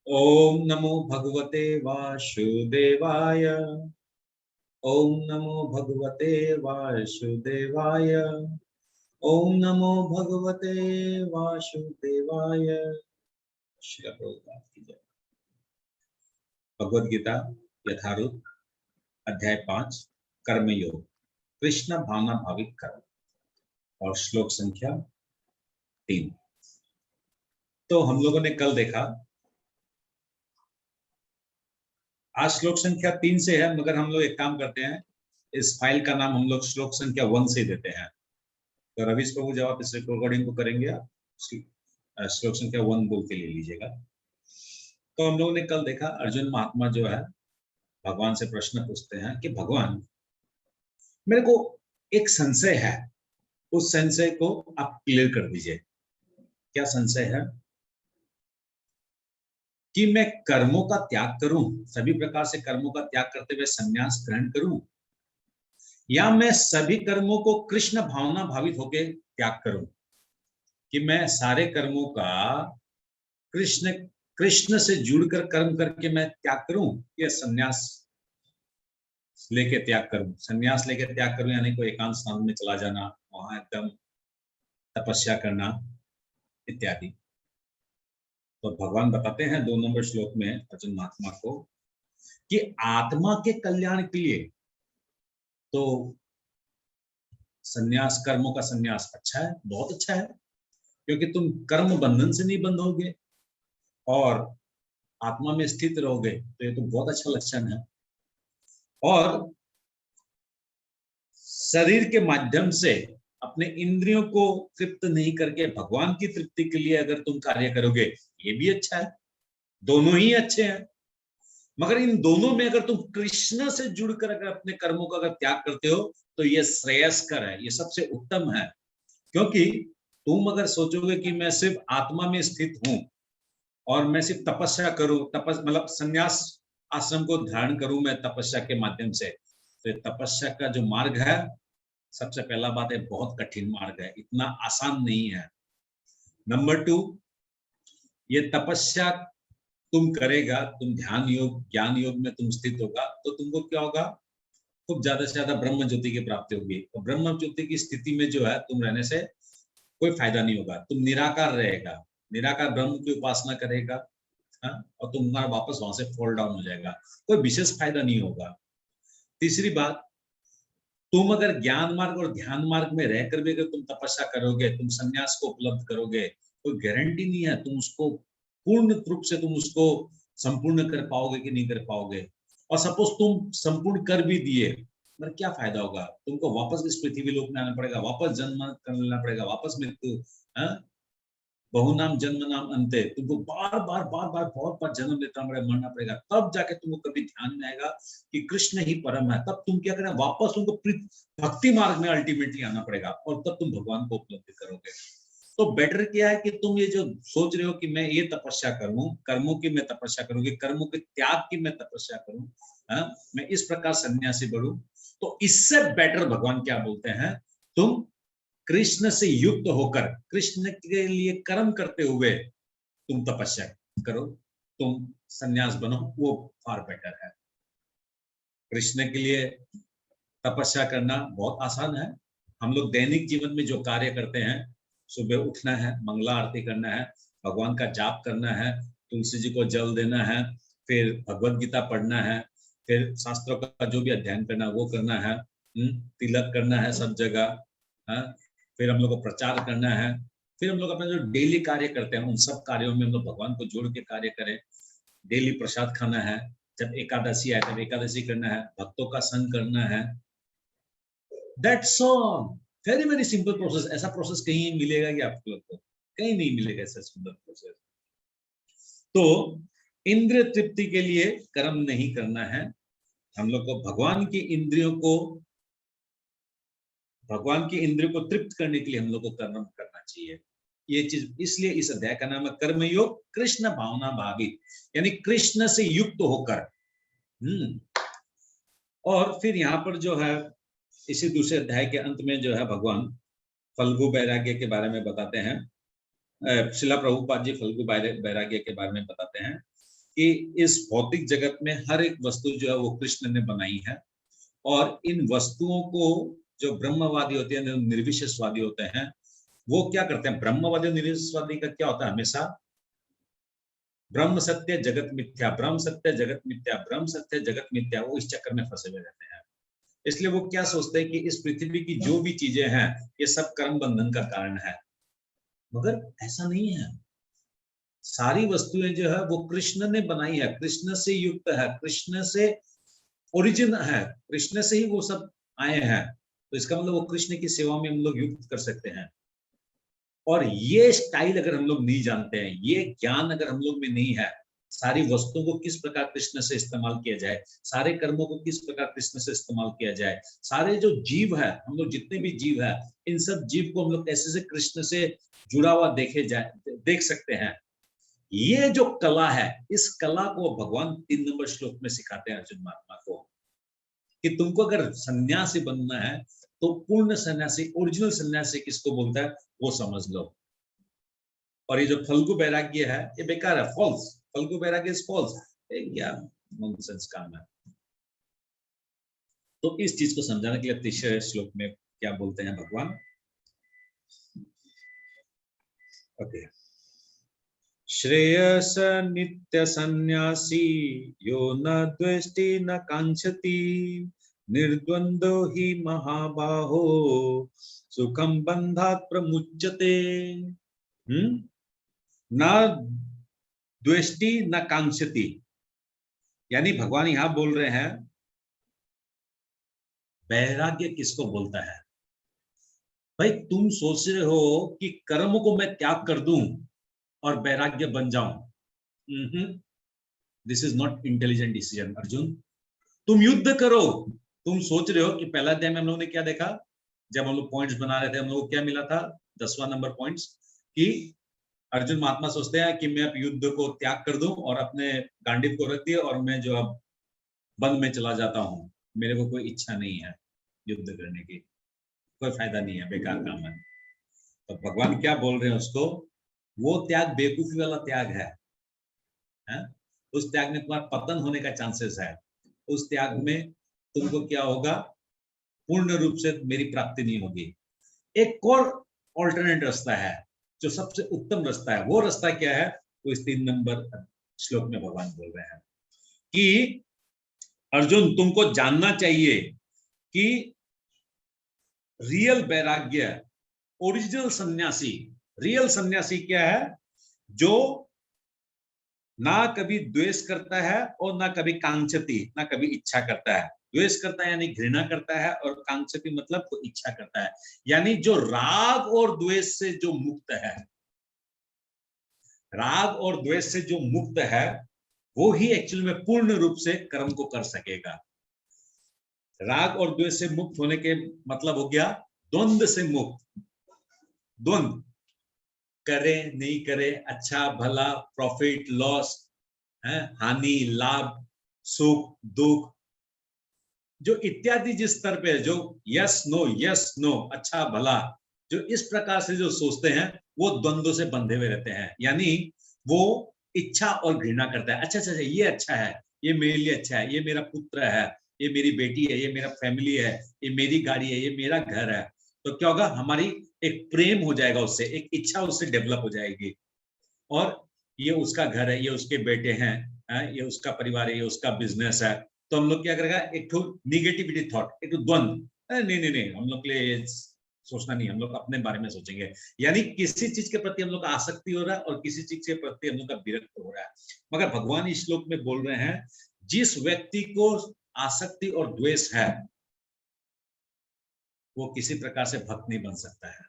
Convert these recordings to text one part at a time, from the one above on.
ओम नमो भगवते वासुदेवाय। ओम नमो भगवते वासुदेवाय। ओम नमो भगवते वासुदेवाय। श्री प्रभुपाद की जय। भगवद गीता यथारूप अध्याय 5 कर्मयोग कृष्ण भावना भाविक कर्म और श्लोक संख्या 3। तो हम लोगों ने कल देखा, आज श्लोक संख्या 3 से है, मगर हम लोग एक काम करते हैं, इस फाइल का नाम हम लोग श्लोक संख्या 1 से देते हैं। तो रवीश प्रभु जब आप इस रिकॉर्डिंग को करेंगे, आप श्लोक संख्या 1 बोल के ले लीजिएगा। तो हम लोगों ने कल देखा, अर्जुन महात्मा जो है भगवान से प्रश्न पूछते हैं कि भगवान, मेरे को एक संशय है, उस संशय को आप क्लियर कर दीजिए। क्या संशय है? कि मैं कर्मों का त्याग करूं, सभी प्रकार से कर्मों का त्याग करते हुए संन्यास ग्रहण करूं, या मैं सभी कर्मों को कृष्ण भावना भावित होकर त्याग करूं, कि मैं सारे कर्मों का कृष्ण कृष्ण से जुड़कर कर्म करके मैं त्याग करूं, या संन्यास लेके त्याग करूं। संन्यास लेके त्याग करूं यानी कोई एकांत स्थान में चला जाना, वहां एकदम तपस्या करना इत्यादि। तो भगवान बताते हैं 2 नंबर श्लोक में अर्जुन महात्मा को कि आत्मा के कल्याण के लिए तो संन्यास, कर्मों का संन्यास अच्छा है, बहुत अच्छा है, क्योंकि तुम कर्म बंधन से नहीं बंधोगे और आत्मा में स्थित रहोगे, तो ये तो बहुत अच्छा लक्षण है। और शरीर के माध्यम से अपने इंद्रियों को तृप्त नहीं करके भगवान की तृप्ति के लिए अगर तुम कार्य करोगे, ये भी अच्छा है, दोनों ही अच्छे हैं। मगर इन दोनों में अगर तुम कृष्ण से जुड़कर अगर अपने कर्मों का अगर त्याग करते हो, तो ये श्रेयस्कर है, ये सबसे उत्तम है। क्योंकि तुम अगर सोचोगे कि मैं सिर्फ आत्मा में स्थित हूं और मैं सिर्फ तपस्या करूं, मतलब संन्यास आश्रम को धारण करूं मैं तपस्या के माध्यम से, तो तपस्या का जो मार्ग है, सबसे पहला बात है, बहुत कठिन मार्ग है, इतना आसान नहीं है। नंबर 2, ये तपस्या तुम करेगा, तुम ध्यान योग ज्ञान योग में तुम स्थित होगा, तो तुमको क्या होगा, खूब ज्यादा से ज्यादा ब्रह्म ज्योति की प्राप्ति होगी। और ब्रह्म ज्योति की स्थिति में जो है तुम रहने से कोई फायदा नहीं होगा, तुम निराकार रहेगा, निराकार ब्रह्म की उपासना करेगा, और तुम्हारा वापस वहां से फॉल डाउन हो जाएगा, कोई विशेष फायदा नहीं होगा। तीसरी बात, तुम अगर ज्ञान मार्ग और ध्यान मार्ग में रहकर भी अगर तुम तपस्या करोगे, तुम संन्यास को उपलब्ध करोगे, कोई गारंटी नहीं है तुम उसको पूर्ण रूप से तुम उसको संपूर्ण कर पाओगे कि नहीं कर पाओगे। और सपोज तुम संपूर्ण कर भी दिए, पर क्या फायदा होगा, तुमको वापस इस पृथ्वी लोक में आना पड़ेगा, वापस जन्म कर लेना पड़ेगा, वापस मृत्यु, बहुनाम जन्म नाम अंते, तुमको बार बार बहुत बार जन्म लेना पड़ेगा, मरना पड़ेगा, तब जाके तुमको कभी ध्यान में आएगा कि कृष्ण ही परम है। तब तुम क्या करें, वापस तुमको भक्ति मार्ग में अल्टीमेटली आना पड़ेगा, और तब तुम भगवान को उपलब्ध करोगे। तो बेटर क्या है कि तुम ये जो सोच रहे हो कि मैं ये तपस्या करूं, कर्मों की मैं तपस्या करूंगी, कर्मों के त्याग की मैं तपस्या करूं, मैं इस प्रकार सन्यासी बढ़ूं, तो इससे बेटर भगवान क्या बोलते हैं, तुम कृष्ण से युक्त होकर कृष्ण के लिए कर्म करते हुए तुम तपस्या करो, तुम सन्यास बनो, वो फार बेटर है। कृष्ण के लिए तपस्या करना बहुत आसान है। हम लोग दैनिक जीवन में जो कार्य करते हैं, सुबह उठना है, मंगला आरती करना है, भगवान का जाप करना है, तुलसी जी को जल देना है, फिर भगवत गीता पढ़ना है, फिर शास्त्रों का जो भी अध्ययन करना है वो करना है, तिलक करना है सब जगह, फिर हम लोग को प्रचार करना है, फिर हम लोग अपना जो डेली कार्य करते हैं उन सब कार्यों में हम लोग भगवान को जोड़ के कार्य करें। डेली प्रसाद खाना है, जब एकादशी आए तब एकादशी करना है, भक्तों का संग करना है, that's all. Very very simple process. ऐसा प्रोसेस कहीं मिलेगा कि आप लोग को कहीं नहीं मिलेगा ऐसा सुंदर प्रोसेस। तो इंद्रिय तृप्ति के लिए कर्म नहीं करना है, हम लोग को भगवान की इंद्रियों को तृप्त करने के लिए हम लोग को कर्म करना चाहिए। ये चीज इसलिए इस अध्याय का नाम है कर्मयोग कृष्ण भावना भावित, यानी कृष्ण से युक्त होकर। और फिर यहाँ पर जो है इसी दूसरे अध्याय के अंत में जो है भगवान फल्गु वैराग्य के बारे में बताते हैं। श्रीला प्रभुपाद जी फल्गु वैराग्य के बारे में बताते हैं कि इस भौतिक जगत में हर एक वस्तु जो है वो कृष्ण ने बनाई है, और इन वस्तुओं को जो ब्रह्मवादी होते हैं, निर्विशेषवादी होते हैं, वो क्या करते हैं, ब्रह्मवादी निर्विशेषवादी का क्या होता है, हमेशा ब्रह्म सत्य जगत मिथ्या, ब्रह्म सत्य जगत मिथ्या, ब्रह्म सत्य जगत मिथ्या, वो इस चक्कर में फंसे हुए रहते हैं। इसलिए वो क्या सोचते हैं कि इस पृथ्वी की जो भी चीजें हैं ये सब कर्म बंधन का कारण है, मगर ऐसा नहीं है। सारी वस्तुएं जो है वो कृष्ण ने बनाई है, कृष्ण से युक्त है, कृष्ण से ओरिजिन है, कृष्ण से ही वो सब आए हैं। तो इसका मतलब वो कृष्ण की सेवा में हम लोग युक्त कर सकते हैं। और ये स्टाइल अगर हम लोग नहीं जानते हैं, ये ज्ञान अगर हम लोग में नहीं है, सारी वस्तुओं को किस प्रकार कृष्ण से इस्तेमाल किया जाए, सारे कर्मों को किस प्रकार कृष्ण से इस्तेमाल किया जाए, सारे जो जीव है, हम लोग जितने भी जीव है, इन सब जीव को हम लोग कैसे से कृष्ण से जुड़ा हुआ देख सकते हैं, ये जो कला है, इस कला को भगवान 3 नंबर श्लोक में सिखाते हैं अर्जुन महात्मा को, कि तुमको अगर सन्यासी बनना है तो पूर्ण सन्यासी, ओरिजिनल सन्यासी किसको बोलता है वो समझ लो। और ये जो फल्गु वैराग्य है ये बेकार है, फॉल्स। फल्गु वैराग्य इज फॉल्स, क्या नॉनसेंस काम है। तो इस चीज को समझाने के लिए तीसरे श्लोक में क्या बोलते हैं भगवान, ओके, श्रेयस नित्य सन्यासी यो न द्वेष्टि न कांक्षति निर्द्वंदो हि महाबाहो सुखम बंधात् प्रमुच्यते। न द्वेष्टि न कांक्षति, यानी भगवान यहां बोल रहे हैं वैराग्य किसको बोलता है। भाई तुम सोच रहे हो कि कर्म को मैं त्याग कर दूं और वैराग्य बन जाऊं, this is not intelligent decision Arjun. तुम युद्ध करो। तुम सोच रहे हो कि पहला अध्याय में हम लोगों ने क्या देखा, जब हम लोग पॉइंट्स बना रहे थे, हम लोग को क्या मिला था, 10वां नंबर पॉइंट्स, कि अर्जुन महात्मा सोचते हैं कि मैं अब युद्ध को त्याग कर दूं और अपने गांडीव को रख दिया और मैं जो अब वन में चला जाता हूं, मेरे को कोई इच्छा नहीं है युद्ध करने की, कोई फायदा नहीं है, बेकार काम है। तो भगवान क्या बोल रहे हैं उसको, वो त्याग बेवकूफी वाला त्याग है? उस त्याग में तुम्हारा पतन होने का चांसेस है। उस त्याग में तुमको क्या होगा, पूर्ण रूप से मेरी प्राप्ति नहीं होगी। एक और ऑल्टरनेट रास्ता है जो सबसे उत्तम रास्ता है, वो रास्ता क्या है, तो इस 3 नंबर श्लोक में भगवान बोल रहे हैं कि अर्जुन तुमको जानना चाहिए कि रियल वैराग्य, ओरिजिनल सन्यासी, रियल सन्यासी क्या है, जो ना कभी द्वेष करता है और ना कभी कांक्षति, ना कभी इच्छा करता है। द्वेष करता है यानी घृणा करता है, और कांक्षति मतलब तो इच्छा करता है, यानी जो राग और द्वेष से जो मुक्त है, राग और द्वेष से जो मुक्त है, वो ही एक्चुअली में पूर्ण रूप से कर्म को कर सकेगा। राग और द्वेष से मुक्त होने के मतलब हो गया द्वंद्व से मुक्त। द्वंद्व, करे नहीं करे, अच्छा भला, प्रॉफिट लॉस, हानि लाभ, सुख दुख, जो इत्यादि जिस स्तर पे जो यस नो, अच्छा भला, जो इस प्रकार से जो सोचते हैं वो द्वंद्व से बंधे हुए रहते हैं। यानी वो इच्छा और घृणा करता है, अच्छा अच्छा ये अच्छा है, ये मेरे लिए अच्छा है, ये मेरा पुत्र है, ये मेरी बेटी है, ये मेरा फैमिली है, ये मेरी गाड़ी है, ये मेरा घर है। तो क्या होगा, हमारी एक प्रेम हो जाएगा उससे, एक इच्छा उससे डेवलप हो जाएगी, और ये उसका घर है, ये उसके बेटे हैं, ये उसका परिवार है, ये उसका बिजनेस है। तो हम लोग क्या करेगा, एक तो निगेटिविटी थॉट, एक तो द्वंद्व, नहीं नहीं नहीं, हम लोग के लिए सोचना नहीं, हम लोग अपने बारे में सोचेंगे। यानी किसी चीज के प्रति हम लोग का आसक्ति हो रहा है और किसी चीज के प्रति हम लोग का विरक्त हो रहा है। मगर भगवान इस श्लोक में बोल रहे हैं, जिस व्यक्ति को आसक्ति और द्वेष है वो किसी प्रकार से भक्त नहीं बन सकता है।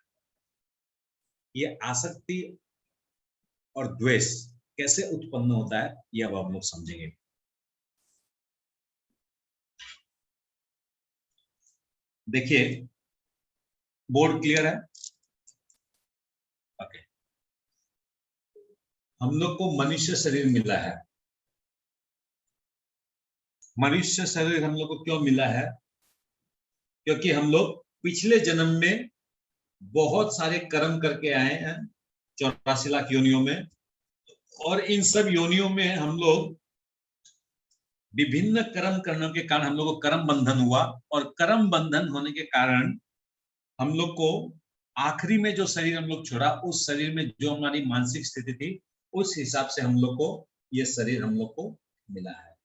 ये आसक्ति और द्वेष कैसे उत्पन्न होता है ये अब हम लोग समझेंगे। देखिए बोर्ड क्लियर है, ओके। हम लोग को मनुष्य शरीर मिला है। मनुष्य शरीर हम लोग को क्यों मिला है, क्योंकि हम लोग पिछले जन्म में बहुत सारे कर्म करके आए हैं 84 लाख योनियों में, और इन सब योनियों में हम लोग विभिन्न कर्म करने के कारण हम लोग को कर्म बंधन हुआ, और कर्म बंधन होने के कारण हम लोग को आखिरी में जो शरीर हम लोग छोड़ा, उस शरीर में जो हमारी मानसिक स्थिति थी, उस हिसाब से हम लोग को ये शरीर हम लोग को मिला है।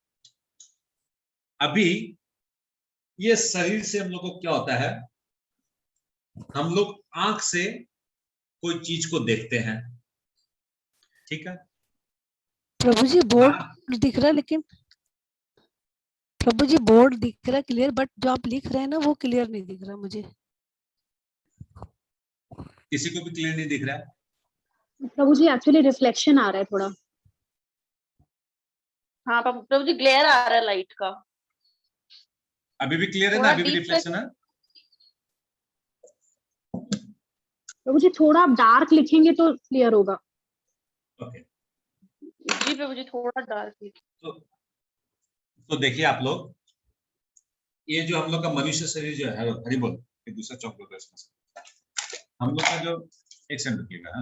अभी ये शरीर से हम लोग को क्या होता है, हम लोग आंख से कोई चीज को देखते हैं, ठीक है। प्रभु जी बोर्ड दिख रहा है, लेकिन प्रभु जी बोर्ड दिख रहा है क्लियर, बट जो आप लिख रहे हैं ना वो क्लियर नहीं दिख रहा मुझे। किसी को भी क्लियर नहीं दिख रहा है? प्रभु जी एक्चुअली रिफ्लेक्शन आ रहा है थोड़ा। हाँ प्रभु जी ग्लेयर आ रहा है लाइट का। अभी भी क्लियर है ना? अभी भी रिफ्लेक्शन है? प्रभु जी थोड़ा आप डार्क लिखेंगे तो क्लियर होगा। ओके जी प्रभु जी थोड़ा डार्क। तो देखिए आप लोग, ये जो हम लोग का मनुष्य शरीर जो है, हरि बोल, एक दूसरा चौक होगा इसमें हम लोग का जो, एक सेकंड रुकिएगा।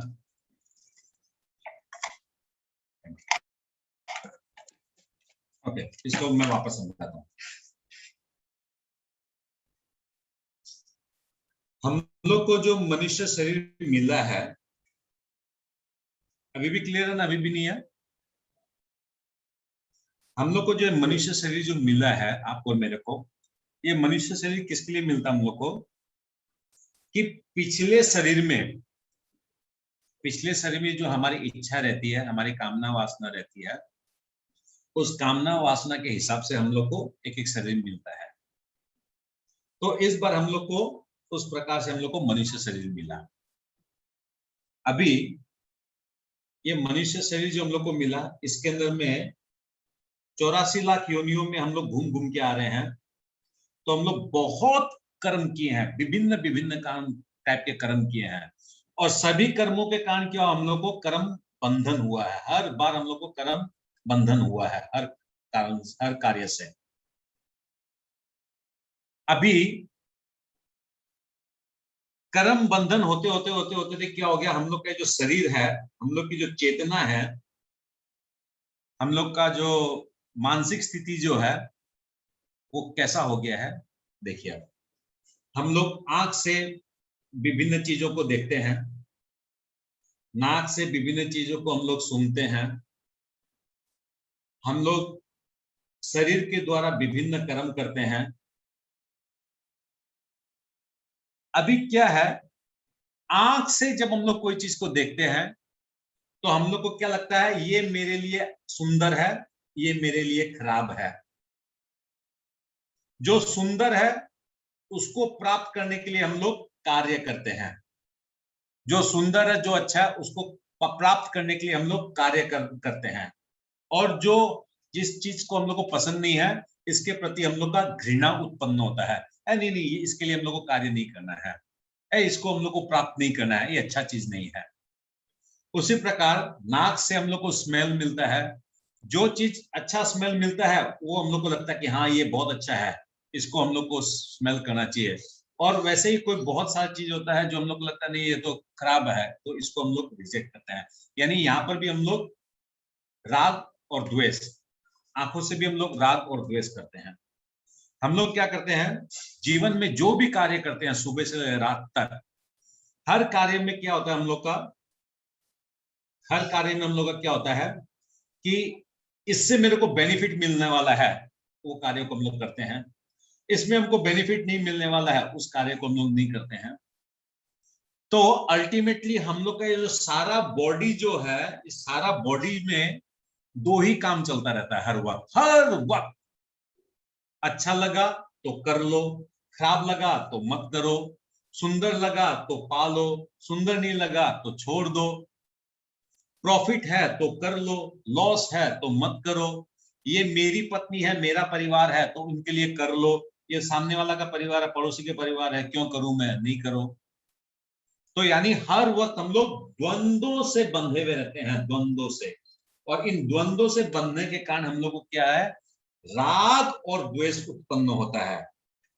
ओके, इसको मैं वापस समझाता हूँ। हम लोग को जो मनुष्य शरीर मिला है, अभी भी क्लियर है ना? अभी भी नहीं है? हम लोग को जो मनुष्य शरीर जो मिला है, आपको मेरे को, ये मनुष्य शरीर किसके लिए मिलता है हम लोग को, कि पिछले शरीर में जो हमारी इच्छा रहती है, हमारी कामना वासना रहती है, उस कामना वासना के हिसाब से हम लोग को एक एक शरीर मिलता है। तो इस बार हम लोग को उस प्रकार से हम लोग को मनुष्य शरीर मिला। अभी ये मनुष्य शरीर जो हम लोग को मिला, इसके अंदर में 84 लाख योनियों में हम लोग घूम घूम के आ रहे हैं। तो हम लोग बहुत कर्म किए हैं, विभिन्न विभिन्न काम टाइप के कर्म किए हैं, और सभी कर्मों के कारण क्या हम लोग को कर्म बंधन हुआ है। हर बार हम लोग को कर्म बंधन हुआ है, हर कारण, हर कार्य से। अभी कर्म बंधन होते होते होते होते क्या हो गया, हम लोग का जो शरीर है, हम लोग की जो चेतना है, हम लोग का जो मानसिक स्थिति जो है, वो कैसा हो गया है। देखिए, हम लोग आंख से विभिन्न चीजों को देखते हैं, नाक से विभिन्न चीजों को हम लोग सुनते हैं, हम लोग शरीर के द्वारा विभिन्न कर्म करते हैं। अभी क्या है, आंख से जब हम लोग कोई चीज को देखते हैं, तो हम लोग को क्या लगता है, ये मेरे लिए सुंदर है, ये मेरे लिए खराब है। जो सुंदर है उसको प्राप्त करने के लिए हम लोग कार्य करते हैं, जो सुंदर है, जो अच्छा है, उसको प्राप्त करने के लिए हम लोग कार्य करते हैं। और जो जिस चीज को हम लोग को पसंद नहीं है, इसके प्रति हम लोग का घृणा उत्पन्न होता है। नहीं नहीं, इसके लिए हम लोग को कार्य नहीं करना है, इसको हम लोग को प्राप्त नहीं करना है, ये अच्छा चीज नहीं है। उसी प्रकार नाक से हम लोग को स्मेल मिलता है, जो चीज अच्छा स्मेल मिलता है वो हम लोग को लगता है कि हाँ ये बहुत अच्छा है, इसको हम लोग को स्मेल करना चाहिए। और वैसे ही कोई बहुत सारा चीज होता है जो हम लोग को लगता है नहीं ये तो खराब है, तो इसको हम लोग रिजेक्ट करते हैं। यानी यहाँ पर भी हम लोग राग और द्वेष, आंखों से भी हम लोग राग और द्वेष करते हैं। हम लोग क्या करते हैं, जीवन में जो भी कार्य करते हैं सुबह से रात तक, हर कार्य में क्या होता है हम लोग का, हर कार्य में हम लोग का क्या होता है कि इससे मेरे को बेनिफिट मिलने वाला है, वो कार्य को हम लोग करते हैं। इसमें हमको बेनिफिट नहीं मिलने वाला है, उस कार्य को हम लोग नहीं करते हैं। तो अल्टीमेटली हम लोग का ये जो सारा बॉडी जो है, इस सारा बॉडी में दो ही काम चलता रहता है हर वक्त। अच्छा लगा तो कर लो, खराब लगा तो मत करो, सुंदर लगा तो पालो, सुंदर नहीं लगा तो छोड़ दो, प्रॉफिट है तो कर लो, लॉस है तो मत करो, ये मेरी पत्नी है, मेरा परिवार है तो उनके लिए कर लो, ये सामने वाला का परिवार है, पड़ोसी के परिवार है, क्यों करूं मैं, नहीं करो। तो यानी हर वक्त हम लोग द्वंद्वों से बंधे हुए रहते हैं, द्वंद्वों से। और इन द्वंद्वों से बंधने के कारण हम लोग को क्या है, राग और द्वेष उत्पन्न होता है,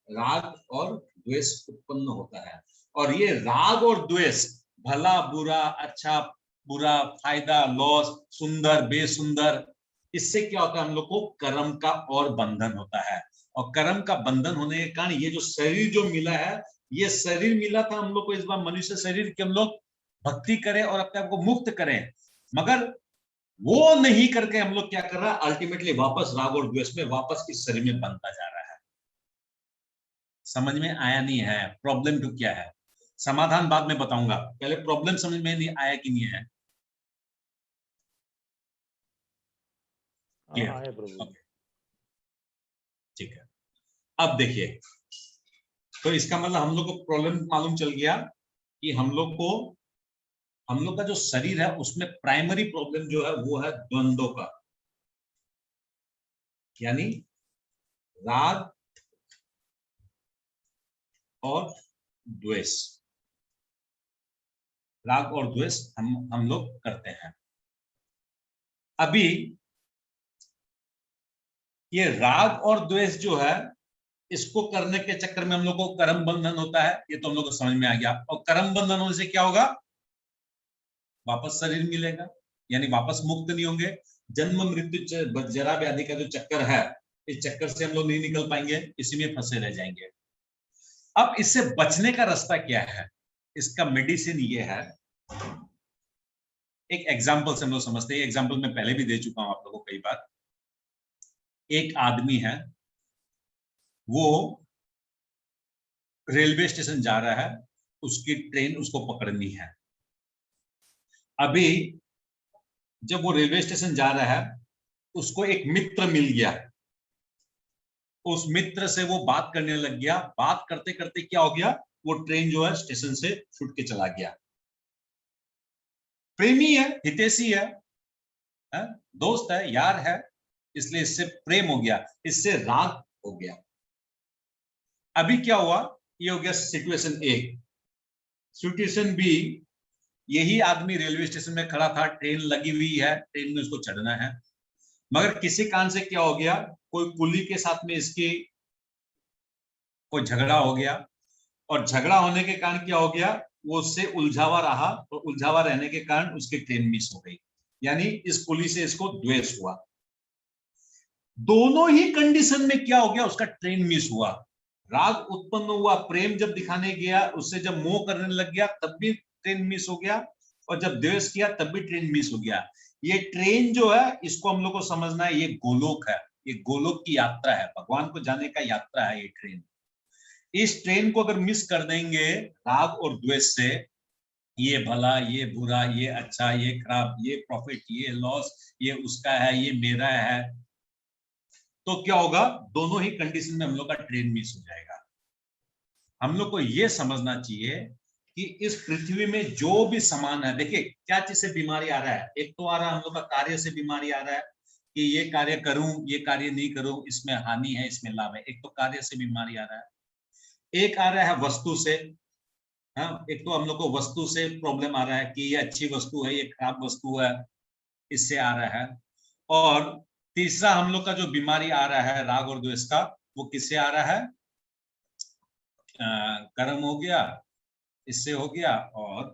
राग और द्वेष उत्पन्न होता है। और ये राग और द्वेष, भला बुरा अच्छा बुरा, फायदा, लॉस, सुंदर, बेसुंदर, इससे क्या होता है हम लोग को कर्म का और बंधन होता है। और कर्म का बंधन होने के कारण ये जो शरीर जो मिला है, ये शरीर मिला था हम लोग को इस बार मनुष्य शरीर कि हम लोग भक्ति करें और अपने आप को मुक्त करें, मगर वो नहीं करके हम लोग क्या कर रहा है, अल्टीमेटली वापस राग और द्वेष में वापस इस शरीर में बनता जा रहा है। समझ में आया नहीं है प्रॉब्लम टू क्या है? समाधान बाद में बताऊंगा, पहले प्रॉब्लम समझ में नहीं आया कि नहीं है? आया प्रभु। ठीक है, अब देखिए, तो इसका मतलब हम लोग को प्रॉब्लम मालूम चल गया कि हम लोग का जो शरीर है उसमें प्राइमरी प्रॉब्लम जो है वो है द्वंद्व का, यानी राग और द्वेष। राग और द्वेष हम लोग करते हैं। अभी ये राग और द्वेष जो है, इसको करने के चक्कर में हम लोग को कर्म बंधन होता है, ये तो हम लोग को समझ में आ गया। और कर्म बंधन होने से क्या होगा? वापस शरीर मिलेगा, यानी वापस मुक्त नहीं होंगे। जन्म मृत्यु जरा व्याधि का जो चक्कर है, इस चक्कर से हम लोग नहीं निकल पाएंगे, इसी में फंसे रह जाएंगे। अब इससे बचने का रास्ता क्या है? इसका मेडिसिन ये है, एक एग्जाम्पल से हम लोग समझते हैं। एग्जाम्पल मैं पहले भी दे चुका हूं आप लोगों को कई बार। एक आदमी है, वो रेलवे स्टेशन जा रहा है, उसकी ट्रेन उसको पकड़नी है। अभी जब वो रेलवे स्टेशन जा रहा है, उसको एक मित्र मिल गया, उस मित्र से वो बात करने लग गया। बात करते करते क्या हो गया, वो ट्रेन जो है स्टेशन से छूट के चला गया। प्रेमी है, हितैषी है, दोस्त है, यार है, इसलिए इससे प्रेम हो गया, इससे राग हो गया। अभी क्या हुआ, ये हो गया सिचुएशन ए। सिचुएशन बी, यही आदमी रेलवे स्टेशन में खड़ा था, ट्रेन लगी हुई है, ट्रेन में उसको चढ़ना है, मगर किसी कारण से क्या हो गया, कोई कुली के साथ में इसकी कोई झगड़ा हो गया, और झगड़ा होने के कारण क्या हो गया, वो उससे उलझावा रहा, और उलझावा रहने के कारण उसकी ट्रेन मिस हो गई, यानी इस कुली से इसको द्वेष हुआ। दोनों ही कंडीशन में क्या हो गया, उसका ट्रेन मिस हुआ। राग उत्पन्न हुआ, प्रेम जब दिखाने गया, उससे जब मोह करने लग गया तब भी ट्रेन मिस हो गया, और जब द्वेष किया तब भी ट्रेन मिस हो गया। ये ट्रेन जो है, इसको हम लोग को समझना है, ये गोलोक है, ये गोलोक की यात्रा है, भगवान को जाने का यात्रा है ये ट्रेन। इस ट्रेन को अगर मिस कर देंगे राग और द्वेष से, ये भला, ये बुरा, ये अच्छा, ये खराब, ये प्रॉफिट, ये लॉस, ये उसका है, ये मेरा है, तो क्या होगा, दोनों ही कंडीशन में हम लोग का ट्रेन मिस हो जाएगा। हम लोग को ये समझना चाहिए कि इस पृथ्वी में जो भी समान है, देखिए क्या चीज से बीमारी आ रहा है। एक तो आ रहा है हम लोग का कार्य से बीमारी आ रहा है कि ये कार्य करूं, ये कार्य नहीं करूं, इसमें हानि है, इसमें लाभ है, एक तो कार्य से बीमारी आ रहा है। एक आ रहा है वस्तु से, हाँ, एक तो हम लोग को वस्तु से प्रॉब्लम आ रहा है कि ये अच्छी वस्तु है, ये खराब वस्तु है, इससे आ रहा है। और तीसरा हम लोग का जो बीमारी आ रहा है राग और द्वेष का, वो किससे आ रहा है, कर्म हो गया, इससे हो गया, और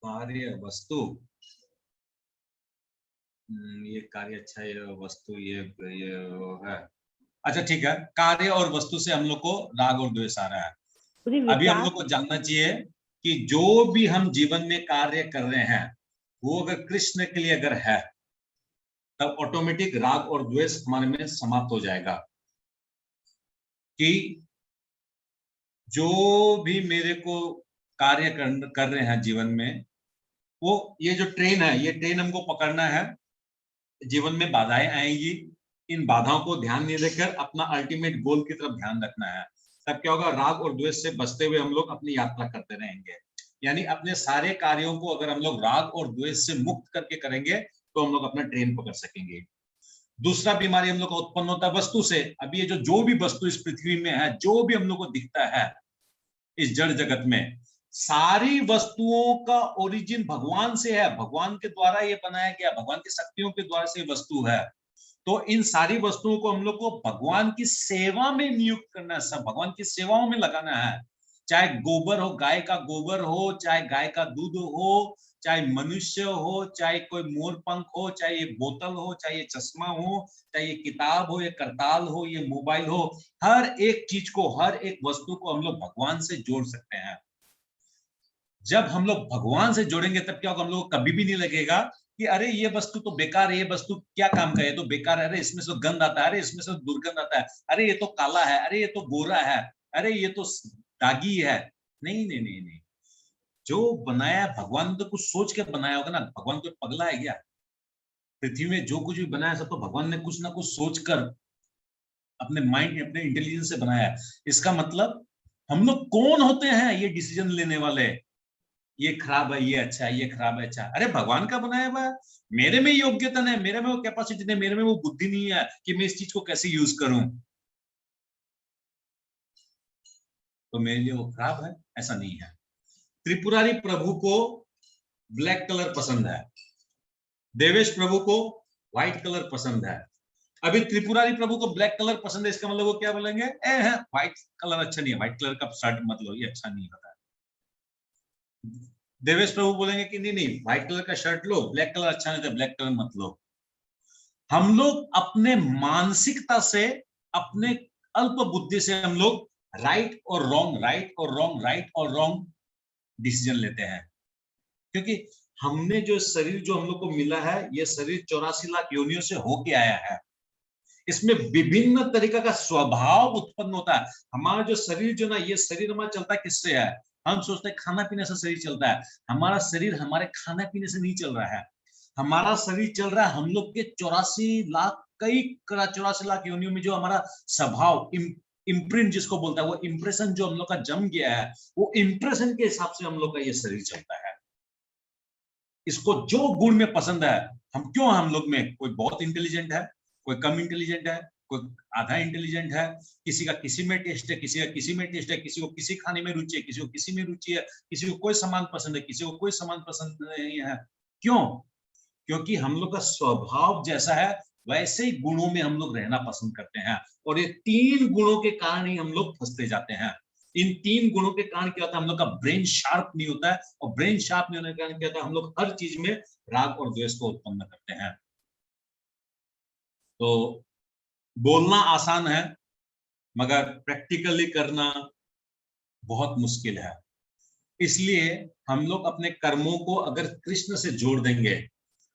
कार्य वस्तु, ये कार्य अच्छा, ये वस्तु, ये है, अच्छा ठीक है, कार्य और वस्तु से हम लोग को राग और द्वेष आ रहा है। अभी हम लोग को जानना चाहिए कि जो भी हम जीवन में कार्य कर रहे हैं, वो अगर कृष्ण के लिए अगर है, तब ऑटोमेटिक राग और द्वेष हमारे में समाप्त हो जाएगा। कि जो भी मेरे को कार्य कर रहे हैं जीवन में, वो ये जो ट्रेन है, ये ट्रेन हमको पकड़ना है। जीवन में बाधाएं आएंगी, इन बाधाओं को ध्यान नहीं देकर अपना अल्टीमेट गोल की तरफ ध्यान रखना है। तब क्या होगा, राग और द्वेष से बचते हुए हम लोग अपनी यात्रा करते रहेंगे। यानी अपने सारे कार्यों को अगर हम लोग राग और द्वेष से मुक्त करके करेंगे, तो हम लोग अपना ट्रेन पकड़ सकेंगे। दूसरा बीमारी हम लोग का उत्पन्न होता है वस्तु से। अभी ये जो भी वस्तु इस पृथ्वी में है, जो भी हम लोग को दिखता है इस जड़ जगत में, सारी वस्तुओं का ओरिजिन भगवान से है, भगवान के द्वारा ये बनाया गया, भगवान की शक्तियों के द्वारा से वस्तु है। तो इन सारी वस्तुओं को हम लोग को भगवान की सेवा में नियुक्त करना है, सब भगवान की सेवाओं में लगाना है। चाहे गोबर हो, गाय का गोबर हो, चाहे गाय का दूध हो, चाहे मनुष्य हो, चाहे कोई मोर पंख हो, चाहे ये बोतल हो, चाहे ये चश्मा हो, चाहे ये किताब हो, ये करताल हो, ये मोबाइल हो, हर एक चीज को, हर एक वस्तु को हम लोग भगवान से जोड़ सकते हैं। जब हम लोग भगवान से जोड़ेंगे तब क्या होगा, हम लोग को कभी भी नहीं लगेगा कि अरे ये वस्तु तो बेकार है, ये वस्तु क्या काम का है, तो बेकार है, अरे इसमें से गंध आता है, अरे इसमें से दुर्गंध आता है, अरे ये तो काला है, अरे ये तो गोरा है, अरे ये तो दागी है। नहीं नहीं नहीं नहीं, जो बनाया भगवान ने तो कुछ सोच के बनाया होगा ना। भगवान कोई पगला है क्या? पृथ्वी में जो कुछ भी बनाया सब तो भगवान ने कुछ ना कुछ सोचकर अपने माइंड, अपने इंटेलिजेंस से बनाया है। इसका मतलब हम लोग कौन होते हैं ये डिसीजन लेने वाले, ये खराब है, ये अच्छा है, ये खराब है, अच्छा। अरे भगवान का बनाया हुआ है, मेरे में योग्यता नहीं, मेरे में वो कैपेसिटी नहीं, मेरे में वो बुद्धि नहीं है कि मैं इस चीज को कैसे यूज करूं, तो मेरे लिए वो खराब है, ऐसा नहीं है। त्रिपुरारी प्रभु को ब्लैक कलर पसंद है, देवेश प्रभु को व्हाइट कलर पसंद है। अभी त्रिपुरारी प्रभु को ब्लैक कलर पसंद है, इसका मतलब वो क्या बोलेंगे, व्हाइट कलर अच्छा नहीं है, व्हाइट कलर का शर्ट मत लो, ये अच्छा नहीं होता है। देवेश प्रभु बोलेंगे कि नहीं नहीं, व्हाइट कलर का शर्ट लो, ब्लैक कलर अच्छा नहीं था, ब्लैक कलर मत लो। हम लोग अपने मानसिकता से, अपने अल्प बुद्धि से हम लोग राइट और रॉन्ग, राइट और रॉन्ग, राइट और रॉन्ग डिसीजन लेते हैं। क्योंकि हमने जो शरीर जो हम लोग को मिला है, ये शरीर 84 लाख योनियों से होके आया है। इसमें विभिन्न तरीका का स्वभाव उत्पन्न होता है। हमारा जो शरीर जो ना, ये शरीर हमारा चलता है किससे है? हम सोचते हैं खाना पीने से शरीर चलता है। हमारा शरीर हमारे खाना पीने से नहीं चल रहा है। हमारा शरीर चल रहा है हम लोग के 84 लाख योनियों में जो हमारा स्वभाव, इम्प्रिंट जिसको बोलता है, वो इम्प्रेशन जो हम लोग का जम गया है, वो इम्प्रेशन के हिसाब से हम लोग का ये शरीर चलता है। इसको जो गुण में पसंद है, हम लोग में कोई बहुत इंटेलिजेंट है, कोई कम इंटेलिजेंट है, कोई आधा इंटेलिजेंट है, किसी का किसी में टेस्ट है, किसी का किसी में टेस्ट है, किसी को किसी खाने में रुचि है, किसी को किसी में रुचि है, किसी को कोई सामान पसंद है, किसी को कोई सामान पसंद नहीं है। क्यों? क्योंकि हम लोग का स्वभाव जैसा है वैसे ही गुणों में हम लोग रहना पसंद करते हैं। और ये 3 गुणों के कारण ही हम लोग फंसते जाते हैं। इन 3 गुणों के कारण क्या होता है, हम लोग का ब्रेन शार्प नहीं होता है, और ब्रेन शार्प नहीं होने के कारण क्या होता है, हम लोग हर चीज में राग और द्वेष को उत्पन्न करते हैं। तो बोलना आसान है, मगर प्रैक्टिकली करना बहुत मुश्किल है। इसलिए हम लोग अपने कर्मों को अगर कृष्ण से जोड़ देंगे,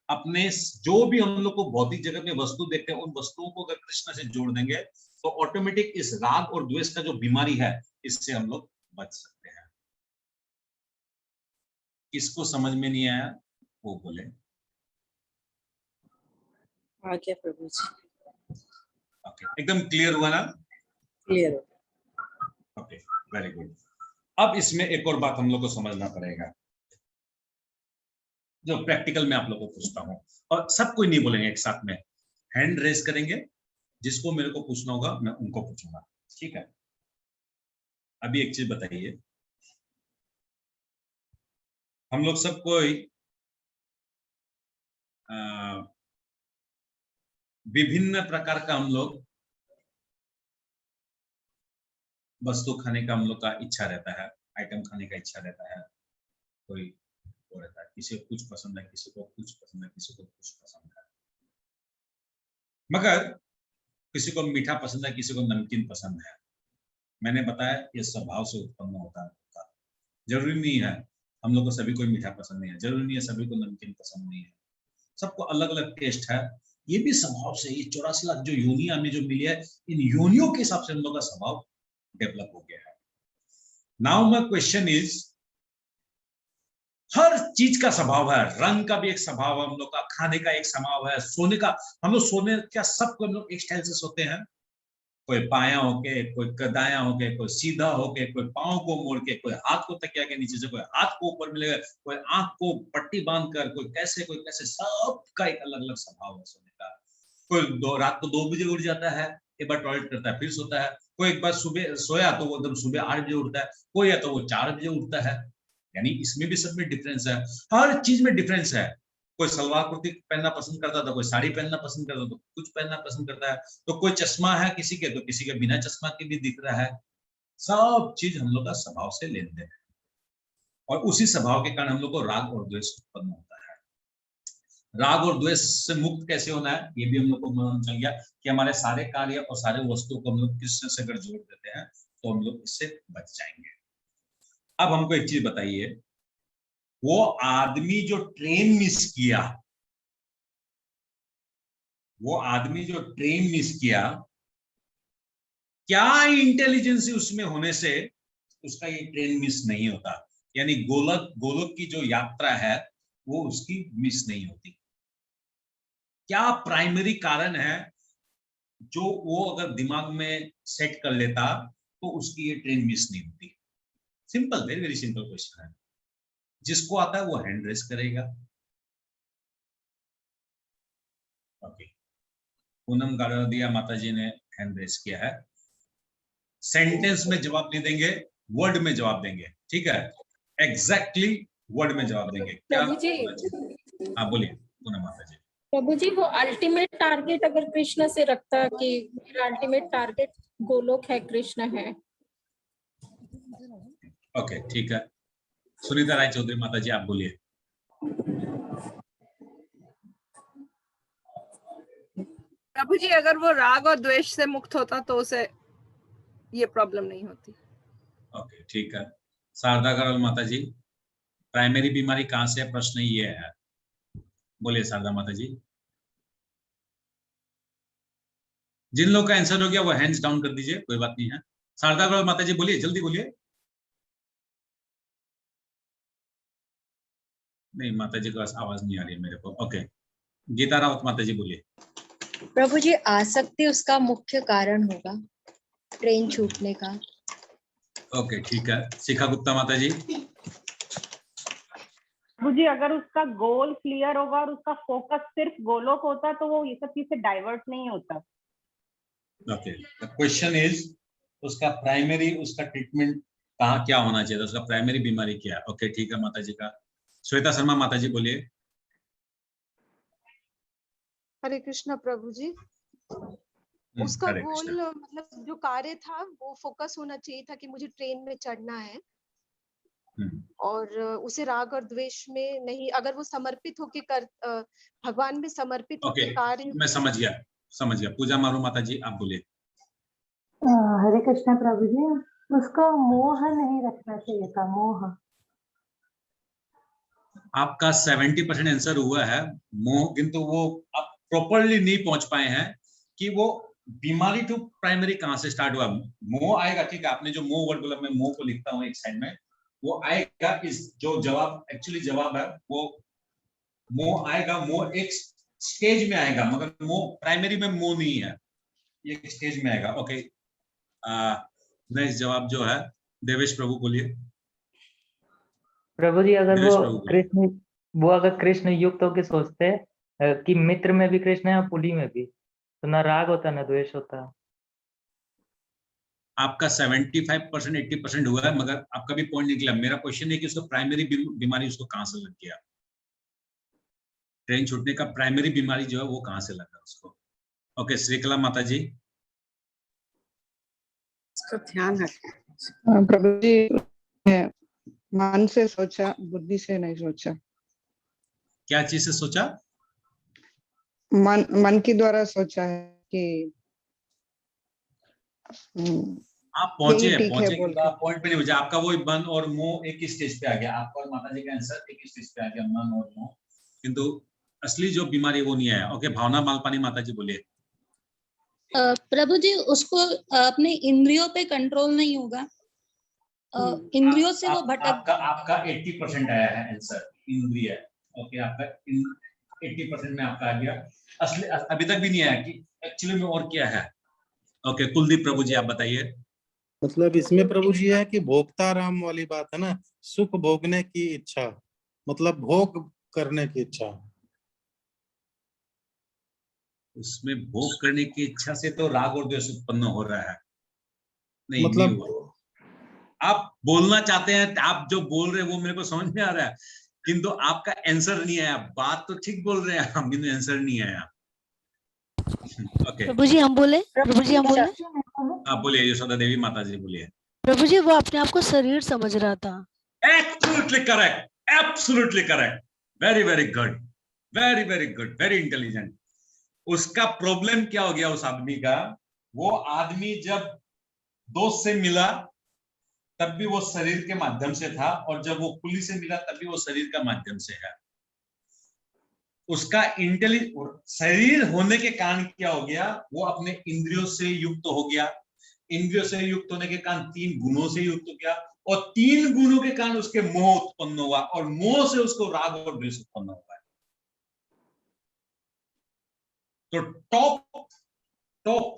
अपने जो भी हम लोग को भौतिक जगत में वस्तु देखते हैं, उन वस्तुओं को अगर कृष्ण से जोड़ देंगे, तो ऑटोमेटिक इस राग और द्वेष का जो बीमारी है, इससे हम लोग बच सकते हैं। किसको समझ में नहीं आया वो बोले। आज्ञा प्रभु जी। ओके, एकदम क्लियर हुआ ना? क्लियर। Okay, very good. अब इसमें एक और बात हम लोग को समझना पड़ेगा, जो प्रैक्टिकल में आप लोगों को पूछता हूं, और सब कोई नहीं बोलेंगे, एक साथ में हैंड रेज करेंगे, जिसको मेरे को पूछना होगा मैं उनको पूछूंगा, ठीक है? अभी एक चीज बताइए, हम लोग सब कोई विभिन्न प्रकार का हम लोग वस्तु खाने का हम लोग का इच्छा रहता है, आइटम खाने का इच्छा रहता है। कोई वो रहता है, किसी को कुछ पसंद है, किसी को कुछ पसंद है, किसी को कुछ पसंद है। मगर किसी को मीठा पसंद है, किसी को नमकीन पसंद है। मैंने बताया ये स्वभाव से उत्पन्न होता है। जरूरी नहीं है हम लोग को सभी को मीठा पसंद नहीं है, जरूरी नहीं है सभी को नमकीन पसंद नहीं है, सबको अलग अलग टेस्ट है। ये भी स्वभाव से, ये 84 लाख जो योनियां हमें जो मिली है, इन योनियों के हिसाब से हम लोग का स्वभाव डेवलप हो गया है। नाउ माय क्वेश्चन इज, हर चीज का स्वभाव है, रंग का भी एक स्वभाव है हम लोग का, खाने का एक स्वभाव है, सोने का, हम लोग सोने क्या सबको हम लोग एक स्टाइल से सोते हैं, कोई बाया होके, कोई दाया होके, कोई सीधा होके, कोई पांव को मोड़ के, कोई हाथ को तकिया के नीचे से, कोई हाथ को ऊपर मिलेगा, कोई आंख को पट्टी बांधकर, कोई कैसे, सबका एक अलग अलग स्वभाव है सोने का। कोई रात को 2 बजे उठ जाता है, एक बार टॉयलेट करता है, फिर सोता है। कोई एक बार सुबह सोया तो वो एकदम सुबह 8 बजे उठता है, कोई है तो वो 4 बजे उठता है। यानी इसमें भी सब में डिफरेंस है, हर चीज में डिफरेंस है। कोई सलवार कुर्ती पहनना पसंद करता था, कोई साड़ी पहनना पसंद करता, तो कुछ पहनना पसंद करता है। तो कोई चश्मा है किसी के, तो किसी के बिना चश्मा के भी दिख रहा है। सब चीज हम लोग का स्वभाव से लेन देन है, और उसी स्वभाव के कारण हम लोग को राग और द्वेष उत्पन्न होता है। राग और द्वेष से मुक्त कैसे होना है, ये भी हम लोग को मालूम चल गया कि हमारे सारे कार्य और सारे वस्तुओं को हम लोग कृष्ण से अगर जोड़ देते हैं तो हम लोग इससे बच जाएंगे। अब हमको एक चीज बताइए, वो आदमी जो ट्रेन मिस किया, वो आदमी जो ट्रेन मिस किया, क्या इंटेलिजेंस उसमें होने से उसका ये ट्रेन मिस नहीं होता, यानी गोलोक की जो यात्रा है वो उसकी मिस नहीं होती? क्या प्राइमरी कारण है जो वो अगर दिमाग में सेट कर लेता तो उसकी ये ट्रेन मिस नहीं होती? Simple, very very simple question है। जिसको आता है वो हैंड रेस करेगा। ओके, पूनम गाड़िया माता जी ने हैंड रेस किया है। सेंटेंस में जवाब नहीं देंगे, वर्ड में जवाब देंगे, ठीक है? एग्जैक्टली वर्ड में जवाब देंगे। क्या? प्रभु जी, हाँ बोलिए पूनम माता जी। प्रभु जी वो अल्टीमेट टारगेट अगर कृष्ण से रखता कि मेरा अल्टीमेट टारगेट गोलोक है, कृष्ण है। ओके ठीक है, सुनीता राय चौधरी माता जी आप बोलिए। प्रभु जी अगर वो राग और द्वेष से मुक्त होता तो उसे ये प्रॉब्लम नहीं होती। ओके ठीक है, शारदा अग्रवाल माता जी, प्राइमरी बीमारी कहाँ से है, प्रश्न ये है, बोलिए शारदा माता जी। जिन लोग का आंसर हो गया वो हैंड्स डाउन कर दीजिए, कोई बात नहीं है। शारदा अग्रवाल माता जी बोलिए, जल्दी बोलिए। नहीं माता जी का आवाज नहीं आ रही है मेरे को। ओके, गीता रावत माता जी बोलिए। प्रभु जी आसक्ति उसका मुख्य कारण होगा ट्रेन छूटने का। ओके ठीक है, शिखा गुप्ता माता जी। प्रभु जी अगर उसका गोल क्लियर होगा और उसका फोकस सिर्फ गोलोक होता तो वो ये सब चीज से डाइवर्ट नहीं होता। ओके, द क्वेश्चन इज उसका प्राइमरी, उसका ट्रीटमेंट कहाँ क्या होना चाहिए, उसका प्राइमरी बीमारी क्या है? ओके ठीक है माता जी का। श्वेता शर्मा माता जी बोलिए। हरे कृष्णा प्रभु जी, उसका हरे गोल कृष्णा। मतलब जो कार्य था वो फोकस होना चाहिए था कि मुझे ट्रेन में चढ़ना है, और उसे राग और द्वेष में नहीं, अगर वो समर्पित होके कर भगवान में समर्पित होके ओके, कार्य। मैं समझ गया। पूजा मारू माता जी आप बोलिए। हरे कृष्णा प्रभु जी, उसको मोह नहीं रखना चाहिए था, मोह। आपका 70% आंसर हुआ है मोह, किंतु वो आप प्रॉपरली नहीं पहुंच पाए हैं कि वो बीमारी टू प्राइमरी कहां से स्टार्ट हुआ। मोह आएगा, ठीक है, आपने जो मोह वर्ड बोला मैं मोह को लिखता हूं एक साइड में, वो आएगा। इस जो जवाब एक्चुअली जवाब है वो मोह आएगा, मोह एक स्टेज में आएगा, मगर मोह प्राइमरी में मोह नहीं है, ये एक स्टेज में आएगा। ओके, नेक्स्ट जवाब जो है देवेश प्रभु बोलिए। प्रभु जी अगर वो कृष्ण युक्त होकर सोचते कि मित्र में भी कृष्ण है और पुली में भी, तो ना राग होता ना द्वेष होता। आपका 75% 80% हुआ है, मगर आपका भी पॉइंट निकला। मेरा क्वेश्चन है कि उसको प्राइमरी बीमारी उसको कहां से लग गया, ट्रेन छूटने का प्राइमरी बीमारी जो है वो कहां से लगा उसको। ओके, श्रीकला माता जी। इसका ध्यान रखें। प्रभु जी मन से सोचा, बुद्धि से नहीं सोचा। क्या चीज से सोचा? मन के द्वारा सोचा है कि आप पहुंचे पॉइंट पे नहीं पहुंचे। आपका वो मन और मोह एक ही स्टेज पे आ गया, आपका और माता जी का आंसर एक ही स्टेज पे आ गया, मन और मोह, किंतु असली जो बीमारी वो नहीं आया। ओके, भावना मालपानी माता जी बोलिए। प्रभु जी उसको अपने इंद्रियों पे कंट्रोल नहीं होगा, इंद्रियों से वो भटक। आपका 80% आया है आंसर, इंद्रिय। ओके, आपका 80% में आपका आ गया, असली अभी तक भी नहीं आया कि एक्चुअली में और क्या है। ओके, कुलदीप प्रभु जी आप बताइए। मतलब इसमें प्रभु जी है कि भोक्ता राम वाली बात है ना, सुख भोगने की इच्छा, मतलब भोग करने की इच्छा। उसमें भोग करने की इच्छा से तो राग और द्वेष उत्पन्न हो रहा है। नहीं, मतलब नहीं हुआ। आप बोलना चाहते हैं, आप जो बोल रहे हैं वो मेरे को समझ में आ रहा है, किंतु आपका आंसर नहीं आया। बात तो ठीक बोल रहे हैं, हम आंसर नहीं आया। ओके, प्रभु जी हम बोले, प्रभु जी हम बोले। आप बोलिए, यशोदा देवी माता जी बोलिए। प्रभु जी वो अपने आप को शरीर समझ रहा था। Absolutely correct. Absolutely correct. Very very good. Very very good. Very intelligent. उसका प्रॉब्लम क्या हो गया उस आदमी का? वो आदमी जब दोस्त से मिला तब भी वो शरीर के माध्यम से था, और जब वो कुली से मिला तब भी वो शरीर का माध्यम से है। उसका शरीर होने के कारण क्या हो गया? वो अपने इंद्रियों से युक्त हो गया। इंद्रियों से युक्त होने के कारण 3 गुणों से युक्त हो गया, और 3 गुणों के कारण उसके मोह उत्पन्न हुआ, और मोह से उसको राग और द्वेष उत्पन्न हुआ है। तो टॉप